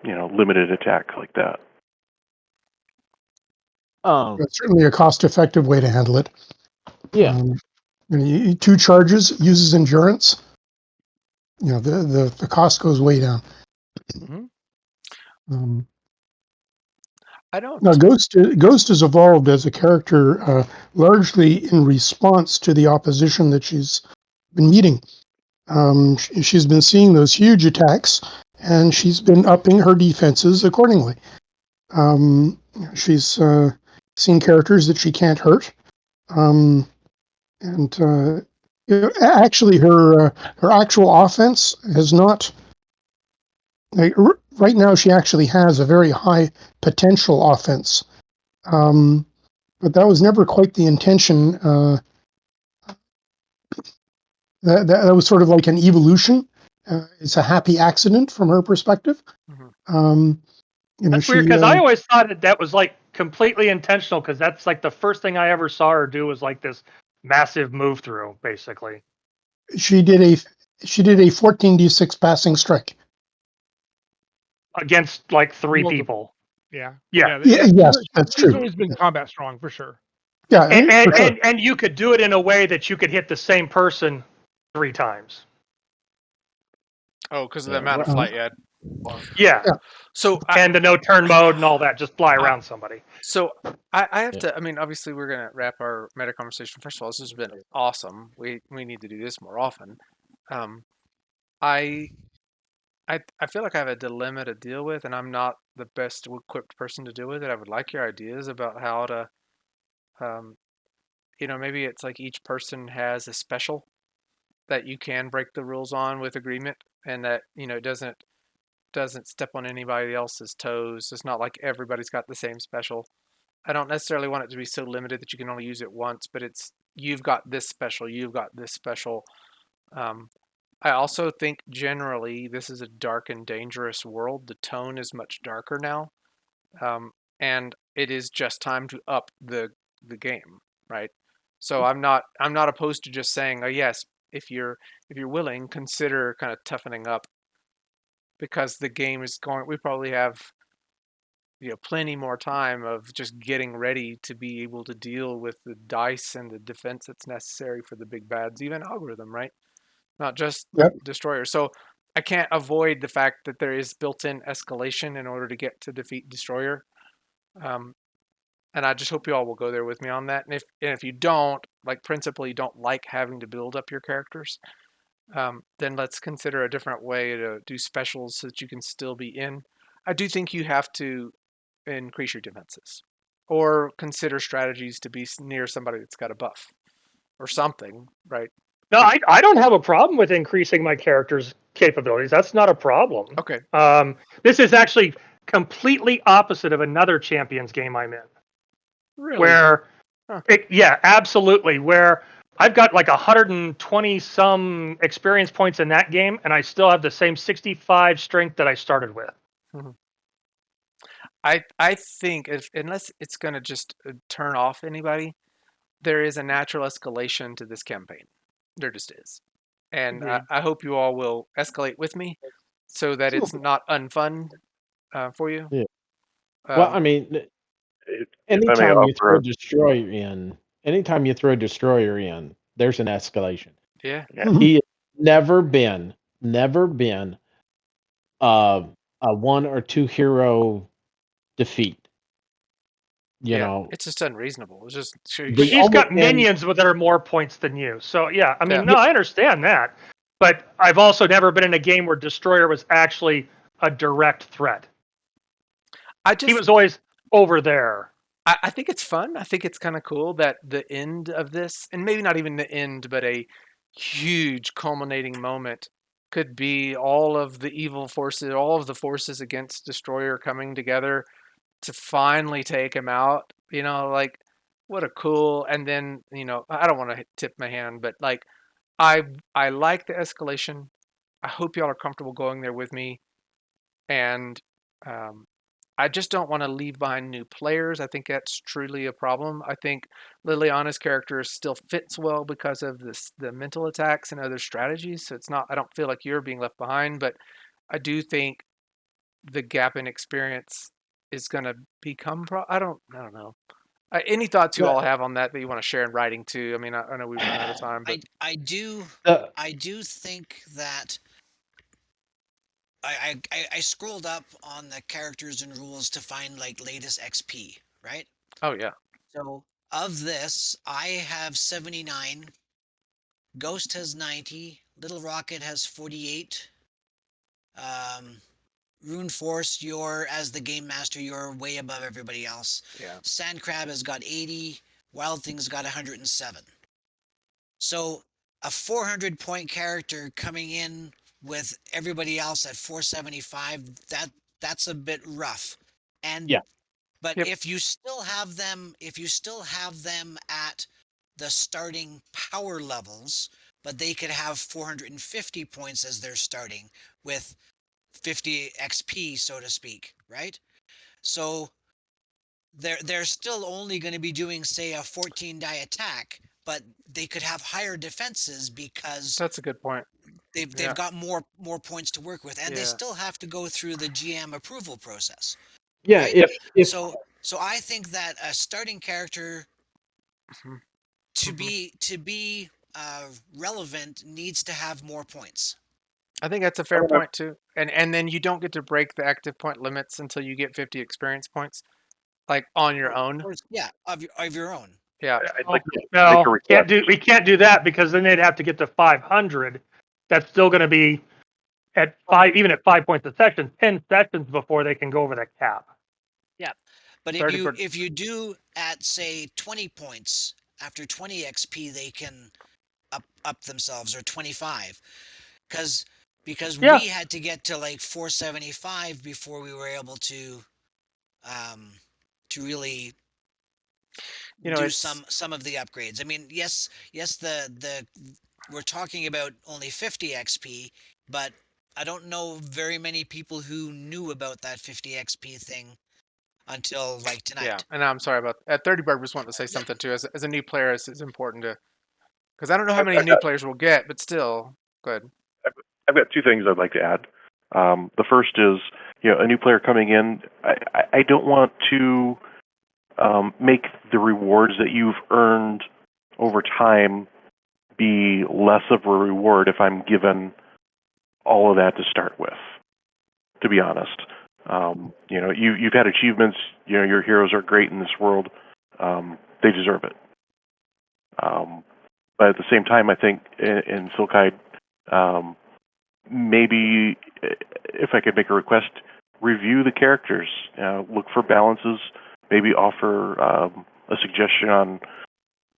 limited attack like that. That's certainly a cost-effective way to handle it. Yeah. 2 charges uses endurance. The cost goes way down. I don't. Now, Ghost has evolved as a character largely in response to the opposition that she's been meeting. She's been seeing those huge attacks, and she's been upping her defenses accordingly. She's seen characters that she can't hurt, actually her actual offense has not. Right now, she actually has a very high potential offense, but that was never quite the intention. That was sort of like an evolution. It's a happy accident from her perspective. That's weird because I always thought that was like completely intentional because that's like the first thing I ever saw her do was like this massive move through, basically. She did a 14d6 passing strike against like 3 people. Yeah. Yes, that's true. She's always been combat strong for sure. Yeah, and you could do it in a way that you could hit the same person 3 times. Oh, because of the amount of flight you had. Yeah. Yeah. So And the no turn mode and all that, just fly around somebody. So I have Yeah. to. I mean, obviously, we're gonna wrap our meta conversation. First of all, this has been awesome. We need to do this more often. Um, I I feel like I have a dilemma to deal with, and I'm not the best equipped person to deal with it. I would like your ideas about how to, um, maybe it's like each person has a special that you can break the rules on with agreement, and that it doesn't step on anybody else's toes. It's not like everybody's got the same special. I don't necessarily want it to be so limited that you can only use it once, but it's you've got this special, you've got this special. Um, I also think generally this is a dark and dangerous world. The tone is much darker now, and it is just time to up the game, right? So I'm not opposed to just saying, oh yes, if you're willing, consider kind of toughening up because the game is going. We probably have plenty more time of just getting ready to be able to deal with the dice and the defense that's necessary for the big bads, even algorithm, right? Not just Yep. destroyer. So I can't avoid the fact that there is built-in escalation in order to get to defeat destroyer. Um, and I just hope you all will go there with me on that. And if you don't, like principally don't like having to build up your characters, then let's consider a different way to do specials so that you can still be in. I do think you have to increase your defenses or consider strategies to be near somebody that's got a buff or something, right? No, I don't have a problem with increasing my character's capabilities. That's not a problem. Okay. This is actually completely opposite of another Champions game I'm in, Really? where, Huh. yeah, absolutely, where I've got like 120 some experience points in that game, and I still have the same 65 strength that I started with. Mhm. I think unless it's going to just turn off anybody, there is a natural escalation to this campaign. There just is. And Agreed. I hope you all will escalate with me so that it's not unfun for you. Yeah. Well, I Um, mean, If I may anytime you offer throw a destroyer in, there's an escalation. yeah. Mhm. He has never been a one or two hero defeat. You Yeah. know, It's just unreasonable. It's just sure. But the he's only got and minions that are more points than you. So yeah, I mean, Yeah. no, I understand that. But I've also never been in a game where Destroyer was actually a direct threat. I He just was always over there. I think it's fun. I think it's kind of cool that the end of this, and maybe not even the end, but a huge culminating moment could be all of the evil forces, all of the forces against Destroyer coming together to finally take him out. Like what a cool. And then I don't want to tip my hand, but like I I like the escalation. I hope y'all are comfortable going there with me, and um, I just don't want to leave behind new players. I think that's truly a problem. I think Liliana's character still fits well because of the mental attacks and other strategies. So it's not. I don't feel like you're being left behind, but I do think the gap in experience is going to become. I don't know. Any thoughts you all the, have on that you want to share in writing too? I mean, I know we've run out of time, but the I do think that I scrolled up on the characters and rules to find like latest XP, right? oh yeah, So of this, I have 79, Ghost has 90, Little Rocket has 48. Um, Rune Force, you're as the game master, you're way above everybody else. yeah, Sand Crab has got 80, Wild Thing's got 107. So a 400 point character coming in with everybody else at 475, that's a bit rough. And yeah, but yep, if you still have them at the starting power levels, but they could have 450 points as their starting with 50 XP, so to speak, right? So they're still only going to be doing, say, a 14 die attack, but they could have higher defenses because that's a good point. they've Yeah, got more points to work with, and they yeah, still have to go through the GM approval process, yeah. right? If So I think that a starting character mhm, to mhm. be relevant needs to have more points. I think that's a fair point too. And then you don't get to break the active point limits until you get 50 experience points, like on your own. Yeah, of your own. Yeah. I'd like to make a No, request. we can't do that because then they'd have to get to 500. That's still going to be at 5, even at 5 points a session, 10 sessions before they can go over the cap. Yeah, but 30 per- if you do at say 20 points, after 20 XP they can up themselves, or 25, because Yeah. we had to get to like 475 before we were able um to really do it's some of the upgrades. I mean, yes, the we're talking about only 50 XP, but I don't know very many people who knew about that 50 XP thing until like yeah. tonight. And I'm sorry about at 30 Bird just wanted to say Yeah. something too. As a new player, it's important to because I don't know how many new players we'll get, but still, good. I've got two things I'd like to add. The first is, a new player coming in. I don't want to make the rewards that you've earned over time be less of a reward if I'm given all of that to start with. To be honest, you've had achievements. Your heroes are great in this world. They deserve it. But at the same time, I think in Silkide, maybe if I could make a request, review the characters, look for balances, maybe offer a suggestion on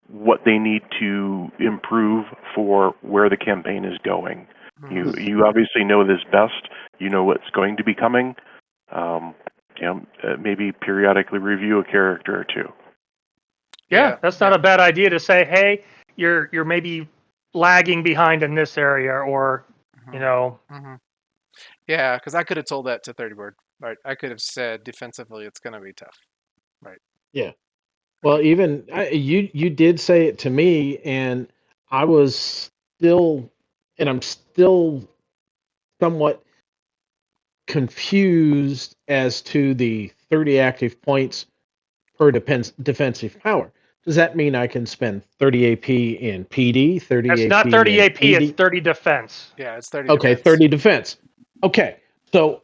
what they need to improve for where the campaign is going. You obviously know this best. You know what's going to be coming. Maybe periodically review a character or two. Yeah, that's not a bad idea to say, hey, you're maybe lagging behind in this area, or Yeah, because I could have told that to 30 Bird. Right, I could have said defensively it's going to be tough. Right. Yeah. Well, even you did say it to me, and I was still, and I'm still somewhat confused as to the 30 active points per defensive power. Does that mean I can spend 30 AP in PD, 30 that's AP not 30 in AP, it's 30 defense. Yeah, it's 30 Okay, defense. 30 defense. Okay, so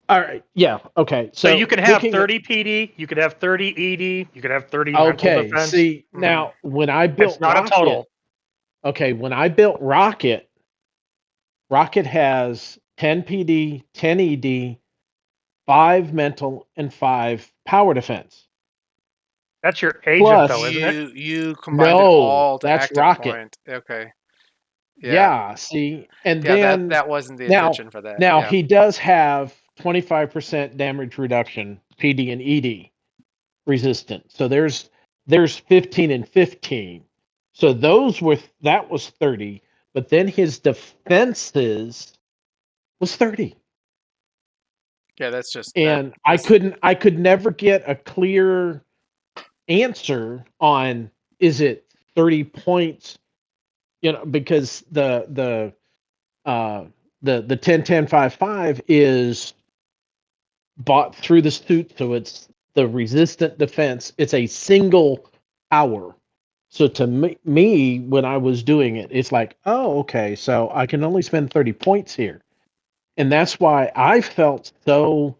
all right, yeah, okay. So you can have looking 30 PD, you could have 30 ED, you could have 30 mental okay, defense. see, now when I built It's not a total. okay, when I built Rocket has 10 PD, 10 ED, 5 mental, and 5 power defense. That's your agent, Plus, though, isn't it? You combined it no, all to that's active Rocket. point. Okay. Yeah, see, and Yeah, then that wasn't the now, intention for that. now Yeah. he does have 25% damage reduction, PD and ED resistant. So there's 15 and 15. So that was 30, but then his defenses was 30. Yeah, that's just And that, I could never get a clear answer on, is it 30 points, because the 10-10-5-5 is bought through the suit, so it's the resistant defense. It's a single power. So to me, when I was doing it, it's like, oh, okay, so I can only spend 30 points here. And that's why I felt so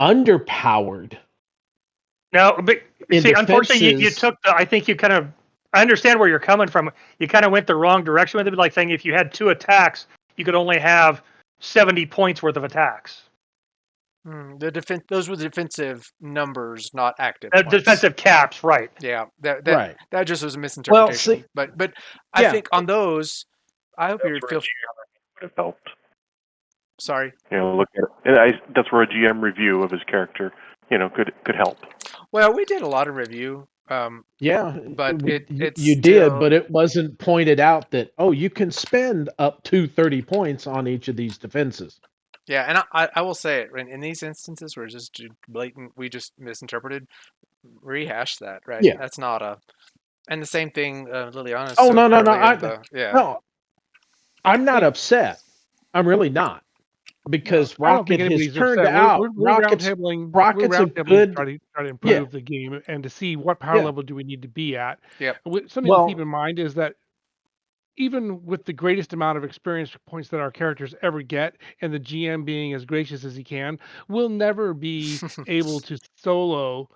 underpowered. No, but in see, unfortunately, you defenses. took I think you kind of, I understand where you're coming from. You kind of went the wrong direction with it, like saying if you had 2 attacks, you could only have 70 points worth of attacks. those were defensive numbers, not active points. Defensive caps, right? Yeah, Right. that just was a misinterpretation. Well, see, but I yeah. think on those, I hope you feel. Would have helped. Sorry. Look at it. And that's where a GM review of his character, could help. Well, we did a lot of review. Yeah, but it's you still, did, but it wasn't pointed out that, oh, you can spend up to 30 points on each of these defenses. Yeah, and I will say it, in these instances where it's just blatant, we just misinterpreted, rehash that, right? Yeah. That's not a, and the same thing, Liliana. Oh, no, yeah. no, I'm not upset. I'm really not, because I don't think Rocket has anybody's turned upset. out. We're roundtabling. Rocket's We're a roundtabling good. to try to improve the game and to see what power level do we need to be at. Yep. Something to keep in mind is that even with the greatest amount of experience points that our characters ever get, and the GM being as gracious as he can, we'll never be able to solo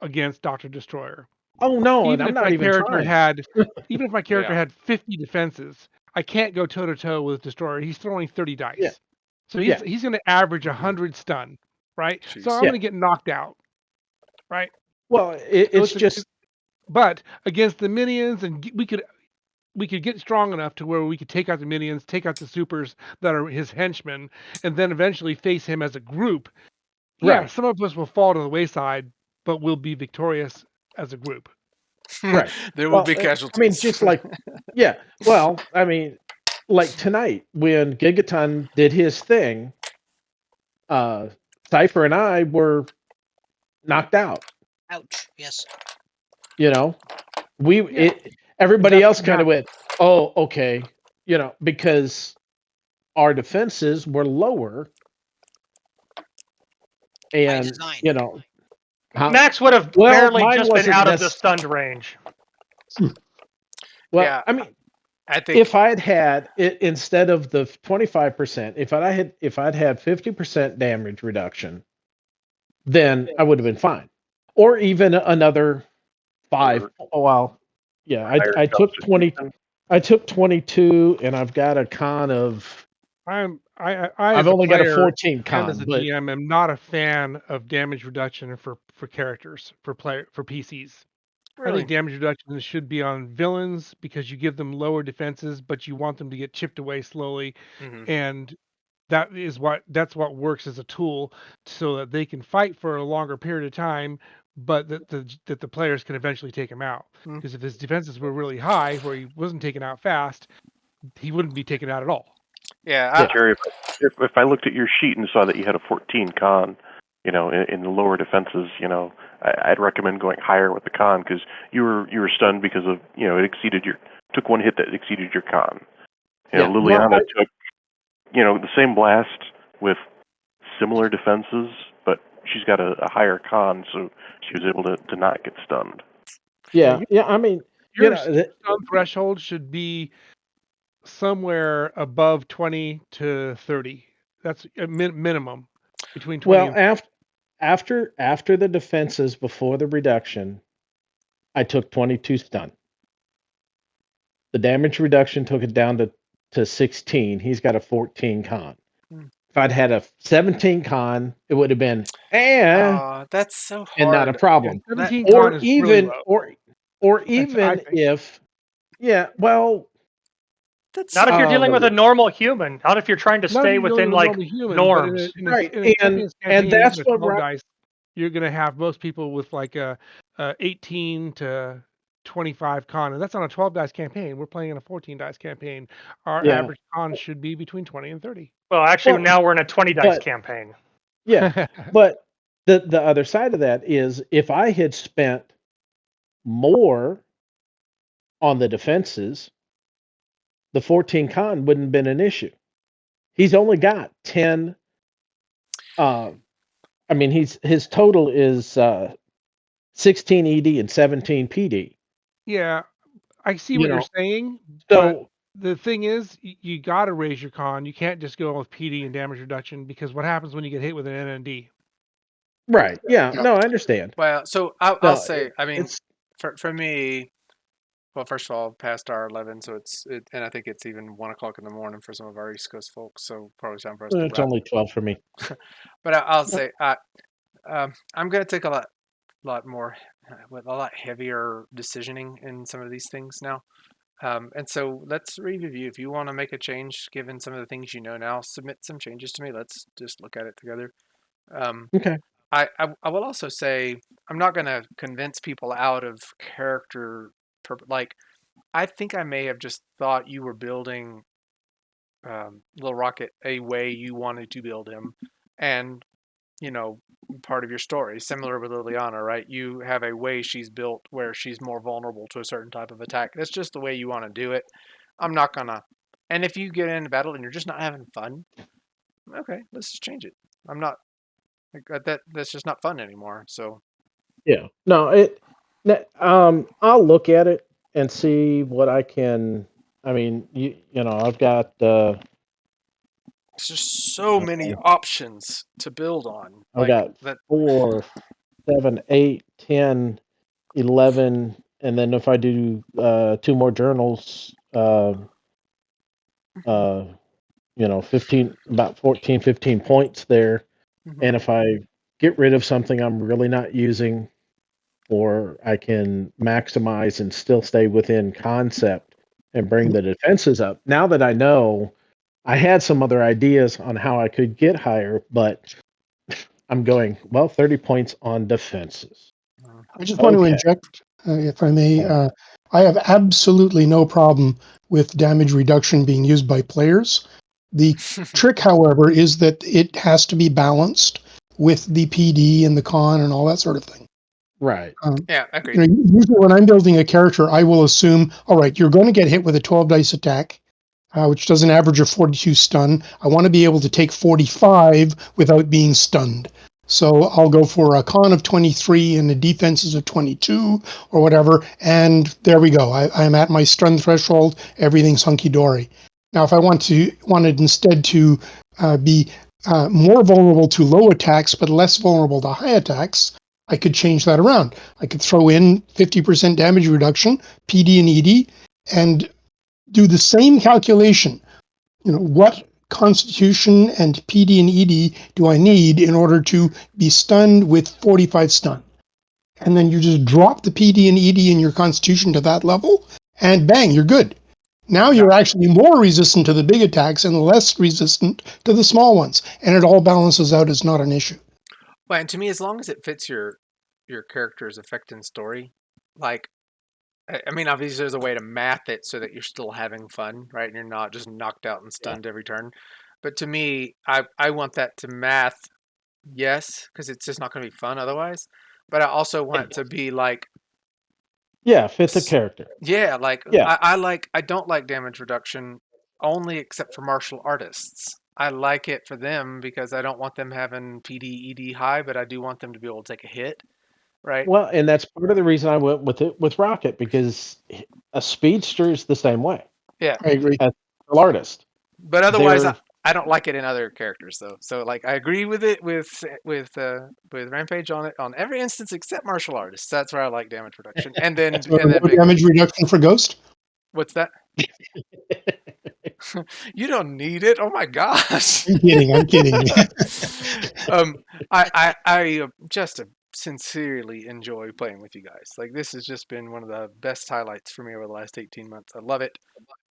against Doctor Destroyer. Oh no, and Even I'm if my not even character trying. had, even if my character Yeah. had 50 defenses, I can't go toe to toe with Destroyer. He's throwing 30 Yeah, dice, so yeah, he's going to average Mhm. 100 stun, right? So Jeez. I'm yeah. going to get knocked out, right? Well, So it's just but against the minions, and we could get strong enough to where we could take out the minions, take out the supers that are his henchmen, and then eventually face him as a group. Yeah, right, some of us will fall to the wayside, but we'll be victorious as a group. right. There will Well, be I mean, casualties. just like yeah. Well, I mean, like tonight when Gigaton did his thing, uh, Cypher and I were knocked out. Ouch. Yes. You know, we Yeah, it everybody that's else kind of natural. went, oh, okay, because our defenses were lower, By and design. how Max would have well barely mine just been wasn't out of the necessary. stunned range. Well, Yeah, I mean, I think. if I'd had it instead of the 25%, if I'd had 50% damage reduction, then I would have been fine, or even another five. Or Oh well, yeah, higher I took 20. substitution. I took 22, and I've got a con of. I I've as a only got a player 14 and as con, a but GM am not a fan of damage reduction for characters for PCs. I think Really? damage reduction should be on villains because you give them lower defenses, but you want them to get chipped away slowly, Hmm. and that's what works as a tool so that they can fight for a longer period of time, but that the players can eventually take him out. Mm. Because if his defenses were really high, where he wasn't taken out fast, he wouldn't be taken out at all. Yeah, yeah, Jerry, if I looked at your sheet and saw that you had a 14 con, in the lower defenses, I'd recommend going higher with the con because you were stunned because of it exceeded your took one hit that exceeded your con. yeah. Well, Liliana took the same blast with similar defenses, but she's got a higher con, so she was able to not get stunned. Yeah, yeah. I mean, you your know, th- stun threshold should be somewhere above 20 to 30. That's a minimum between 20 well, and after the defenses before the reduction, I took 22 stun. The damage reduction took it down to 16. He's got a 14 con. Mm. If I'd had a 17 con, it would have been Oh, that's so and not a hard. yeah, problem. That 17 con Or is really even low. or I even think. if yeah, well, that's Not if you're dealing with a um normal human. Not if you're trying to Not if stay you're dealing within with a like normal human, but norms. right, in a and Champions and campaign, that's even a what 12 dice, you're gonna have most people with like a 18 to 25 con, and that's on a 12 dice campaign. We're playing in a 14 dice campaign. Our yeah. average con should be between 20 and 30. Well, actually, Well, now we're in a 20 dice but campaign. yeah, but the other side of that is if I had spent more on the defenses, the 14 con wouldn't have been an issue. He's only got 10 uh I mean his total is 16 ED and 17 PD. Yeah, I see You what you're know. saying, but So the thing is, you got to raise your con. You can't just go with PD and damage reduction because what happens when you get hit with an NND? right. Yeah, yeah. no, I understand. Well, so I'll No, say, I mean, it's for me, well, first of all, past our 11, so and I think it's even 1 o'clock in the morning for some of our East Coast folks, so probably time for us to it's wrap. only 12 for me. But I'll Yep. say, I'm going to take a lot more, with a lot heavier decisioning in some of these things now. And so let's review. If you want to make a change, given some of the things you know now, submit some changes to me. Let's just look at it together. Um, Okay. I will also say I'm not going to convince people out of character. Like I think I may have just thought you were building Little Rocket a way you wanted to build him, and you know part of your story. Similar with Liliana, right? You have a way she's built where she's more vulnerable to a certain type of attack. That's just the way you want to do it. I'm not gonna. And if you get into battle and you're just not having fun, okay, let's just change it. I'm not like that. That's just not fun anymore. So Yeah. No, I'll look at it and see what I can I mean, I've got There's just so many options to build on. I've Like got that. 4, 7, 8, 10, 11, and then if I do 2 more journals, uh, 15, about 14, 15 points there. Mhm. And if I get rid of something I'm really not using, or I can maximize and still stay within concept and bring the defenses up. Now that I know, I had some other ideas on how I could get higher, but I'm going, well, 30 points on defenses. I just want to Okay. inject, if I may. Uh, I have absolutely no problem with damage reduction being used by players. The trick, however, is that it has to be balanced with the PD and the con and all that sort of thing. right. Yeah, agreed. Usually when I'm building a character, I will assume, all right, you're going to get hit with a 12 dice attack, which does an average of 42 stun. I want to be able to take 45 without being stunned. So I'll go for a con of 23 and the defenses of 22 or whatever. And there we go. I'm at my stun threshold. Everything's hunky dory. Now, if I wanted instead to be more vulnerable to low attacks, but less vulnerable to high attacks, I could change that around. I could throw in 50% damage reduction, PD and ED, and do the same calculation. What constitution and PD and ED do I need in order to be stunned with 45 stun? And then you just drop the PD and ED in your constitution to that level, and bang, you're good. Now you're actually more resistant to the big attacks and less resistant to the small ones, and it all balances out. It's not an issue. Well, and to me, as long as it fits your character's effect and story, like I mean, obviously there's a way to math it so that you're still having fun, right? And you're not just knocked out and Yeah. stunned every turn. But to me, I want that to math, yes, because it's just not going to be fun otherwise. But I also want it to be like, Yeah, fit the character. yeah, like Yeah. I don't like damage reduction only except for martial artists. I like it for them because I don't want them having PD ED high, but I do want them to be able to take a hit, right? Well, and that's part of the reason I went with it with Rocket, because a speedster is the same way Yeah. I agree. as an artist. But otherwise, They're I don't like it in other characters though. So like I agree with it with Rampage on it on every instance except martial artists. That's where I like damage reduction. So And then no big damage reduction for Ghost? what's that? You don't need it. Oh my gosh. I'm kidding. I'm kidding. um, I just sincerely enjoy playing with you guys. Like this has just been one of the best highlights for me over the last 18 months. I love it,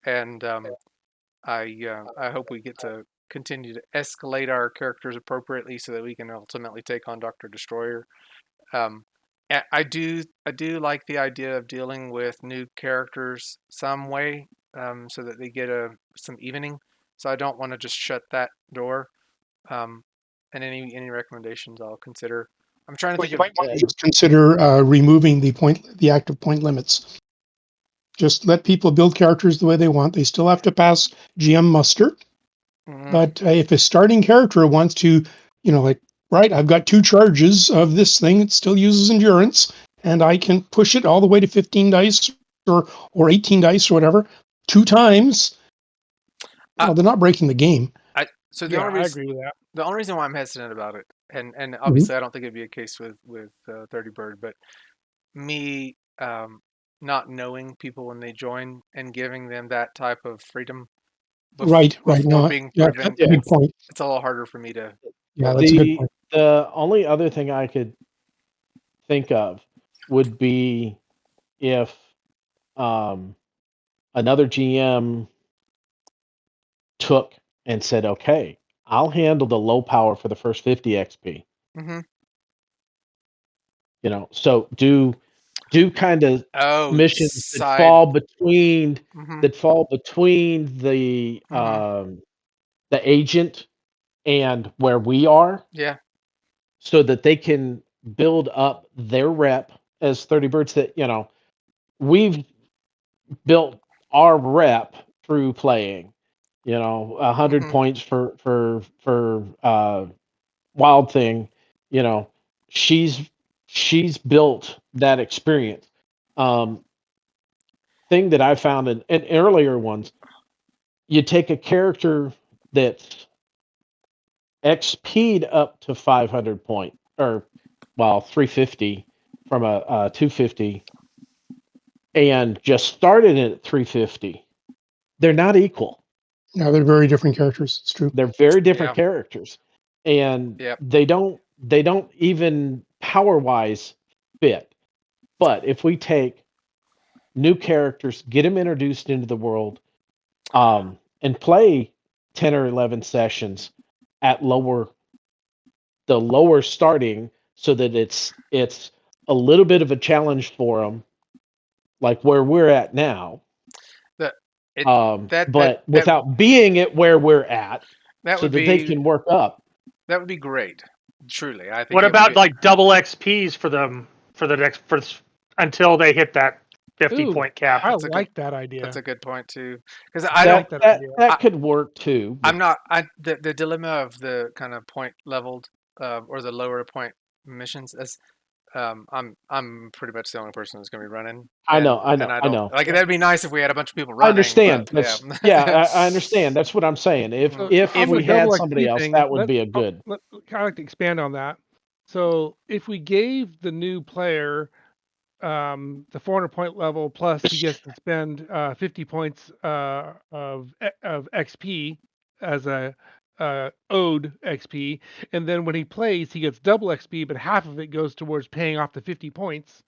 and I hope we get to continue to escalate our characters appropriately so that we can ultimately take on Doctor Destroyer. Um, I do like the idea of dealing with new characters some way, so that they get some evening. So I don't want to just shut that door. Um, and any recommendations I'll consider. I'm trying to Well, think you of might want to just consider removing the active point limits. Just let people build characters the way they want. They still have to pass GM muster. mm, But if a starting character wants to, like, right, I've got 2 charges of this thing, it still uses endurance, and I can push it all the way to 15 dice or 18 dice or whatever, 2 times. I, They're not breaking the game. so Yeah, I agree with that. the only reason why I'm hesitant about it, and Mhm. obviously I don't think it'd be a case with 30 Bird, but me not knowing people when they join and giving them that type of freedom Right, right. before No, being yeah, that's proven, a yeah. good point. it's a little harder for me to Yeah, pull that's that a good off. The point. the only other thing I could think of would be if um, another GM took and said, "Okay, I'll handle the low power for the first 50 XP." Hmm. So do kind of Oh, missions side. Hmm. that fall between Hmm. the agent and where we are, Yeah. so that they can build up their rep as 30 birds. That we've built our rep through playing. 100 Hmm. points for Wild Thing. You know, she's she's built that experience. Um, thing that I found in earlier ones, you take a character that's XP'd up to 500 point, or well, 350 from a 250, and just started it at 350. They're not equal. No, they're very different characters. It's true. They're very different Yeah. characters, and Yep. they don't even power wise fit. But if we take new characters, get them introduced into the world, and play 10 or 11 sessions at the lower starting, so that it's a little bit of a challenge for them, like where we're at now. That it that that But that without being at where we're at, that so would that they be can work up. that would be great. Truly, I think What it would about be. like double XPs for them for the next until they hit that 50 Ooh, point cap? I That's a good. like that idea. That's a good point too, because I I don't. like that idea. That could work too. I'm not. The dilemma of the kind of point leveled or the lower point missions is I'm pretty much the only person who's going to be running, I and know, I and know, I I don't know. like Yeah. that'd be nice if we had a bunch of people I running, but understand. yeah. I understand. That's what I'm saying. If So if on If the we double had somebody XP else, thing, that would be a good. kind of like to expand on that. So if we gave the new player the 400 point level plus he gets to spend 50 points of XP as a owed XP, and then when he plays he gets double XP, but half of it goes towards paying off the 50 points.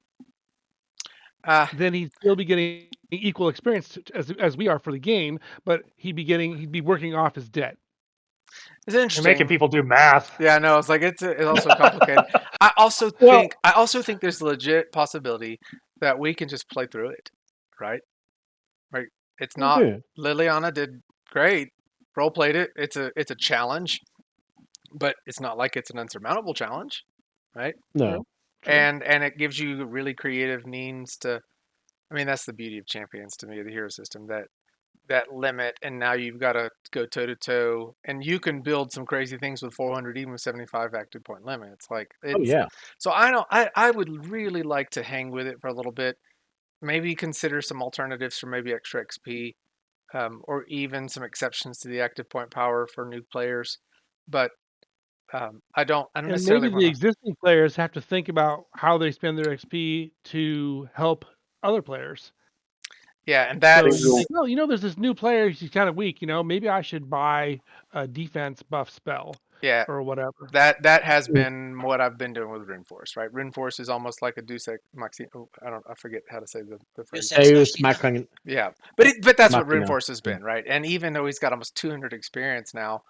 Then he'd still be getting equal experience as we are for the game, but he'd be working off his debt. it's You're making interesting. people do math. Yeah, no, it's like it's also complicated. Well, I also think there's a legit possibility that we can just play through it, right? Right. It's not yeah, Liliana did great, role played it. It's a challenge, but it's not like it's an unsurmountable challenge, right? no, True. And it gives you really creative means to. I mean, that's the beauty of champions to me, the hero system, that limit, and now you've got to go toe to toe, and you can build some crazy things with 400, even with 75 active point limits. Like oh it's yeah, so I don't. I would really like to hang with it for a little bit. Maybe consider some alternatives for maybe extra XP, or even some exceptions to the active point power for new players. But I don't And necessarily maybe want the to. existing players have to think about how they spend their XP to help other players. Yeah, and So that's you think, well, there's this new player, he's kind of weak, maybe I should buy a defense buff spell yeah. or whatever. That has Mm. been what I've been doing with Reinforce, right? Reinforce is almost like a Deus Ex Machina. Oh, I forget how to say the phrase. Deus Ex Deus Machina. Machina. Yeah, but that's what Machina. Reinforce has been, right? And even though he's got almost 200 experience now,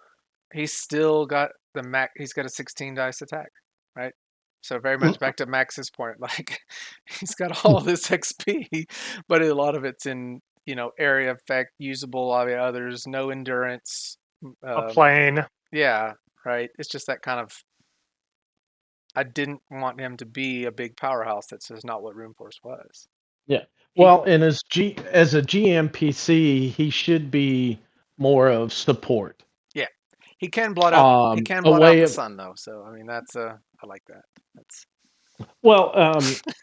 he's still got the max. He's got a 16 dice attack, right? So very much back to Max's point, like he's got all this XP, but a lot of it's in area effect, usable. All the others, no endurance. A Um, plane. yeah, right. It's just that kind of. I didn't want him to be a big powerhouse. That's just not what Reinforce was. Yeah. He, Well, and as a GMPC, he should be more of support. yeah, he can blot out. He can A blot out way the of sun though. So I mean, that's I like that. That's well,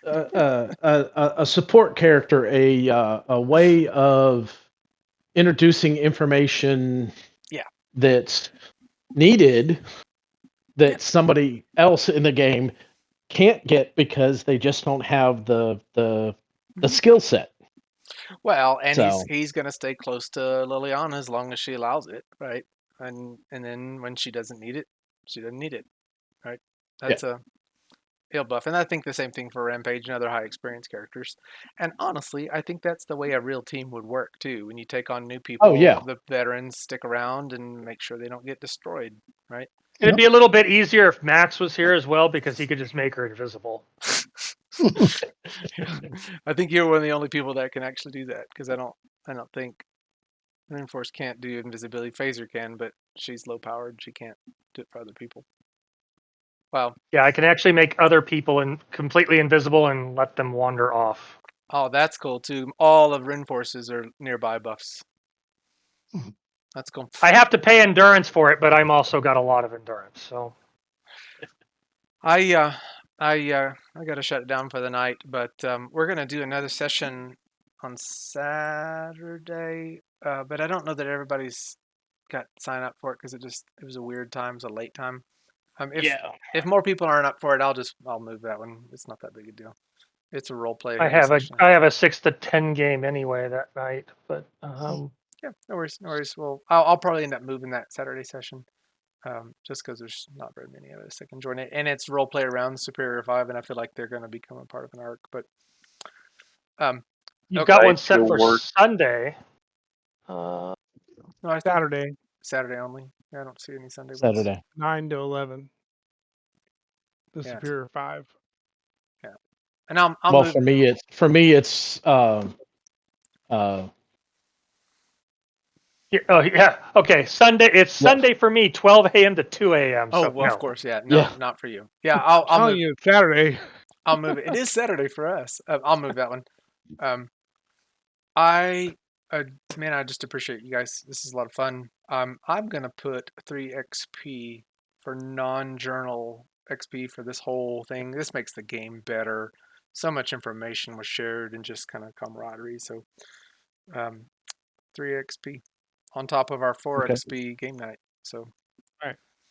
a support character, a way of introducing information yeah. that's needed Yeah. that somebody else in the game can't get because they just don't have the Mhm. skill set. Well, and So he's gonna stay close to Liliana as long as she allows it, right? And then when she doesn't need it, she doesn't need it, right? yeah. That's a he'll buff, and I think the same thing for Rampage and other high experience characters. And honestly, I think that's the way a real team would work too. When you take on new Oh people, yeah. the veterans stick around and make sure they don't get destroyed, right? It'd Yep. be a little bit easier if Max was here as well because he could just make her invisible. I think you're one of the only people that can actually do that because I don't think Reinforce can't do invisibility. Phaser can, but she's low powered. She can't do it for other people. Wow. Yeah, I can actually make other people completely invisible and let them wander off. Oh, that's cool too. All of Reinforces are nearby buffs. That's cool. I have to pay endurance for it, but I'm also got a lot of endurance. So I got to shut it down for the night, but we're gonna do another session on Saturday, but I don't know that everybody's got sign up for it because it was a weird time, it was a late time. If more people aren't up for it, I'll move that one. It's not that big a deal. It's a role play session. I have a 6 to 10 game anyway that night, but Yeah, no worries, no worries. Well, I'll probably end up moving that Saturday session, just because there's not very many of us that can join it, and it's role play around Superior 5, and I feel like they're going to become a part of an arc. But you've okay. got one set You'll for work. Sunday. No, I think Saturday, only. Yeah, I don't see any Sunday ones. Saturday. 9 to 11. The Yeah. Superior 5. Yeah, and I'll Well, move. for me it's Oh yeah, okay. Sunday. It's Sunday for me, 12 a.m. to 2 a.m. Oh So well, no. of course, yeah. No, Yeah. not for you. Yeah, I'll telling move. you, it's Saturday. I'll move it. It is Saturday for us. I'll move that one. I man, I just appreciate you guys. This is a lot of fun. I'm gonna put 3 XP for non-journal XP for this whole thing. This makes the game better. So much information was shared and just kind of camaraderie. So, 3 XP on top of our 4 Okay. XP game night. So,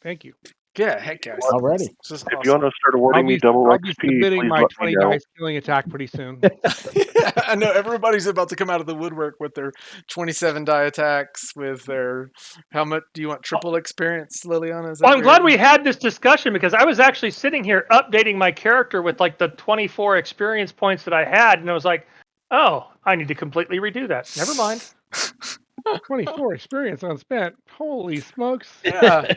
Thank you. yeah, heck guys. Alrighty. This is If you awesome. want to start awarding me double I'll be XP, submitting please my let me 20 know. dice killing attack pretty soon. Yeah, I know everybody's about to come out of the woodwork with their 27 die attacks. With their how much do you want triple experience, Liliana? Is that Well, I'm glad weird? we had this discussion because I was actually sitting here updating my character with like the 24 experience points that I had, and I was like, oh, I need to completely redo that. Never mind. 24 experience unspent. Holy smokes. Yeah,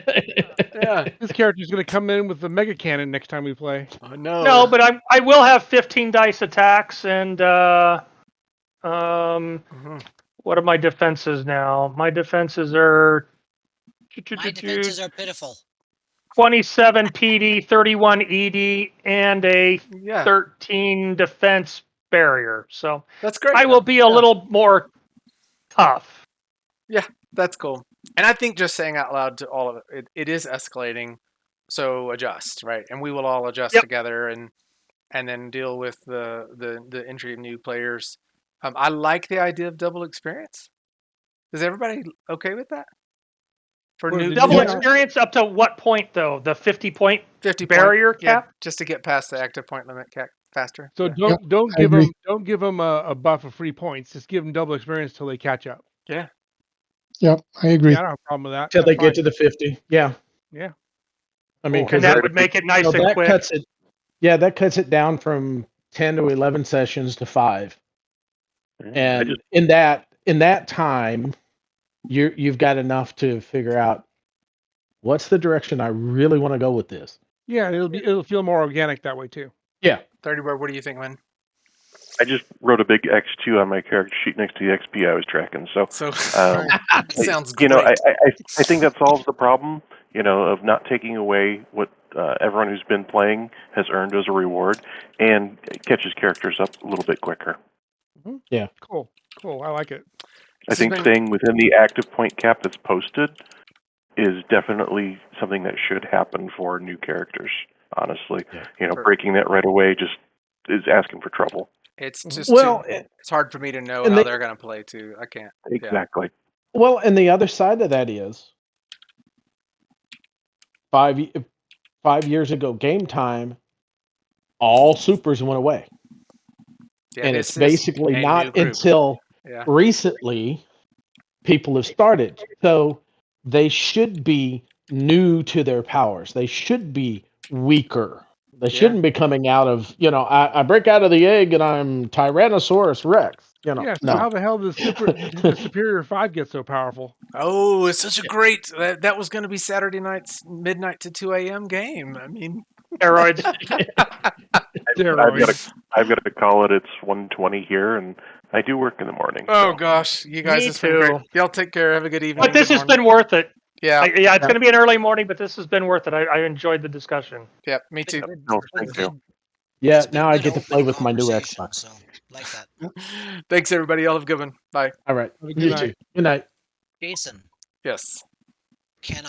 yeah. This character's going to come in with the mega cannon next time we play. Oh no. No, but I will have 15 dice attacks and Mhm. what are my defenses now? My defenses are My defenses are pitiful. 27 PD, 31 ED, and a Yeah, 13 defense barrier. So that's great. I will be a little more tough. That's cool. And I think just saying out loud to all of it, it is escalating. So adjust, right? And we will all adjust Yep. together and then deal with the entry of new players. I like the idea of double experience. Is everybody okay with that? For Well, new did Double you- experience up to what point though? The 50 point 50 barrier point, yeah, cap? just to get past the active point limit faster. So Yeah. don't I give agree. them a buff of free points. Just give them double experience till they catch up. Yeah. Yep, I agree. Yeah, I don't have a problem with that. Till they That's get fine. to the 50. Yeah. Yeah. I mean, Cool. because And that would make it nice and that quick. cuts it. Yeah, that cuts it down from 10 to 11 sessions to 5. And in that time, you've got enough to figure out what's the direction I really want to go with this. Yeah, it'll feel more organic that way too. Yeah. 30 Bird, what do you think, Lynn? I just wrote a big X2 on my character sheet next to the XP I was tracking. So, Sounds great. I think that solves the problem, of not taking away what everyone who's been playing has earned as a reward, and catches characters up a little bit quicker. Mm-hmm. Yeah. Cool. I like it. I think staying within the active point cap that's posted is definitely something that should happen for new characters, honestly. Yeah. Breaking that right away just is asking for trouble. It's just it's hard for me to know and how they're going to play too. I can't. Exactly. Yeah. Well, and the other side of that is 5 years ago game time, all supers went away. Yeah, and it's basically not until recently people have started. So they should be new to their powers. They should be weaker. They shouldn't be coming out of, I break out of the egg and I'm Tyrannosaurus Rex. Yeah, so no. how the hell does the Superior 5 get so powerful? Oh, it's such a great. That was going to be Saturday night's midnight to 2 a.m. game. I mean, steroids. I've got to call it. It's 1:20 here, and I do work in the morning. Oh gosh, you guys, Me it's been great. too. Y'all take care. Have a good evening. But this has been worth it. Yeah. It's going to be an early morning, but this has been worth it. I enjoyed the discussion. Yeah, me too. No, thank you. Yeah, now I get to play with my new Xbox. So, like that. Thanks, everybody. Y'all have a good one. Bye. All right. Have a You good too. night. Good night. Jason, Yes. can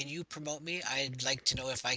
you promote me? I'd like to know if I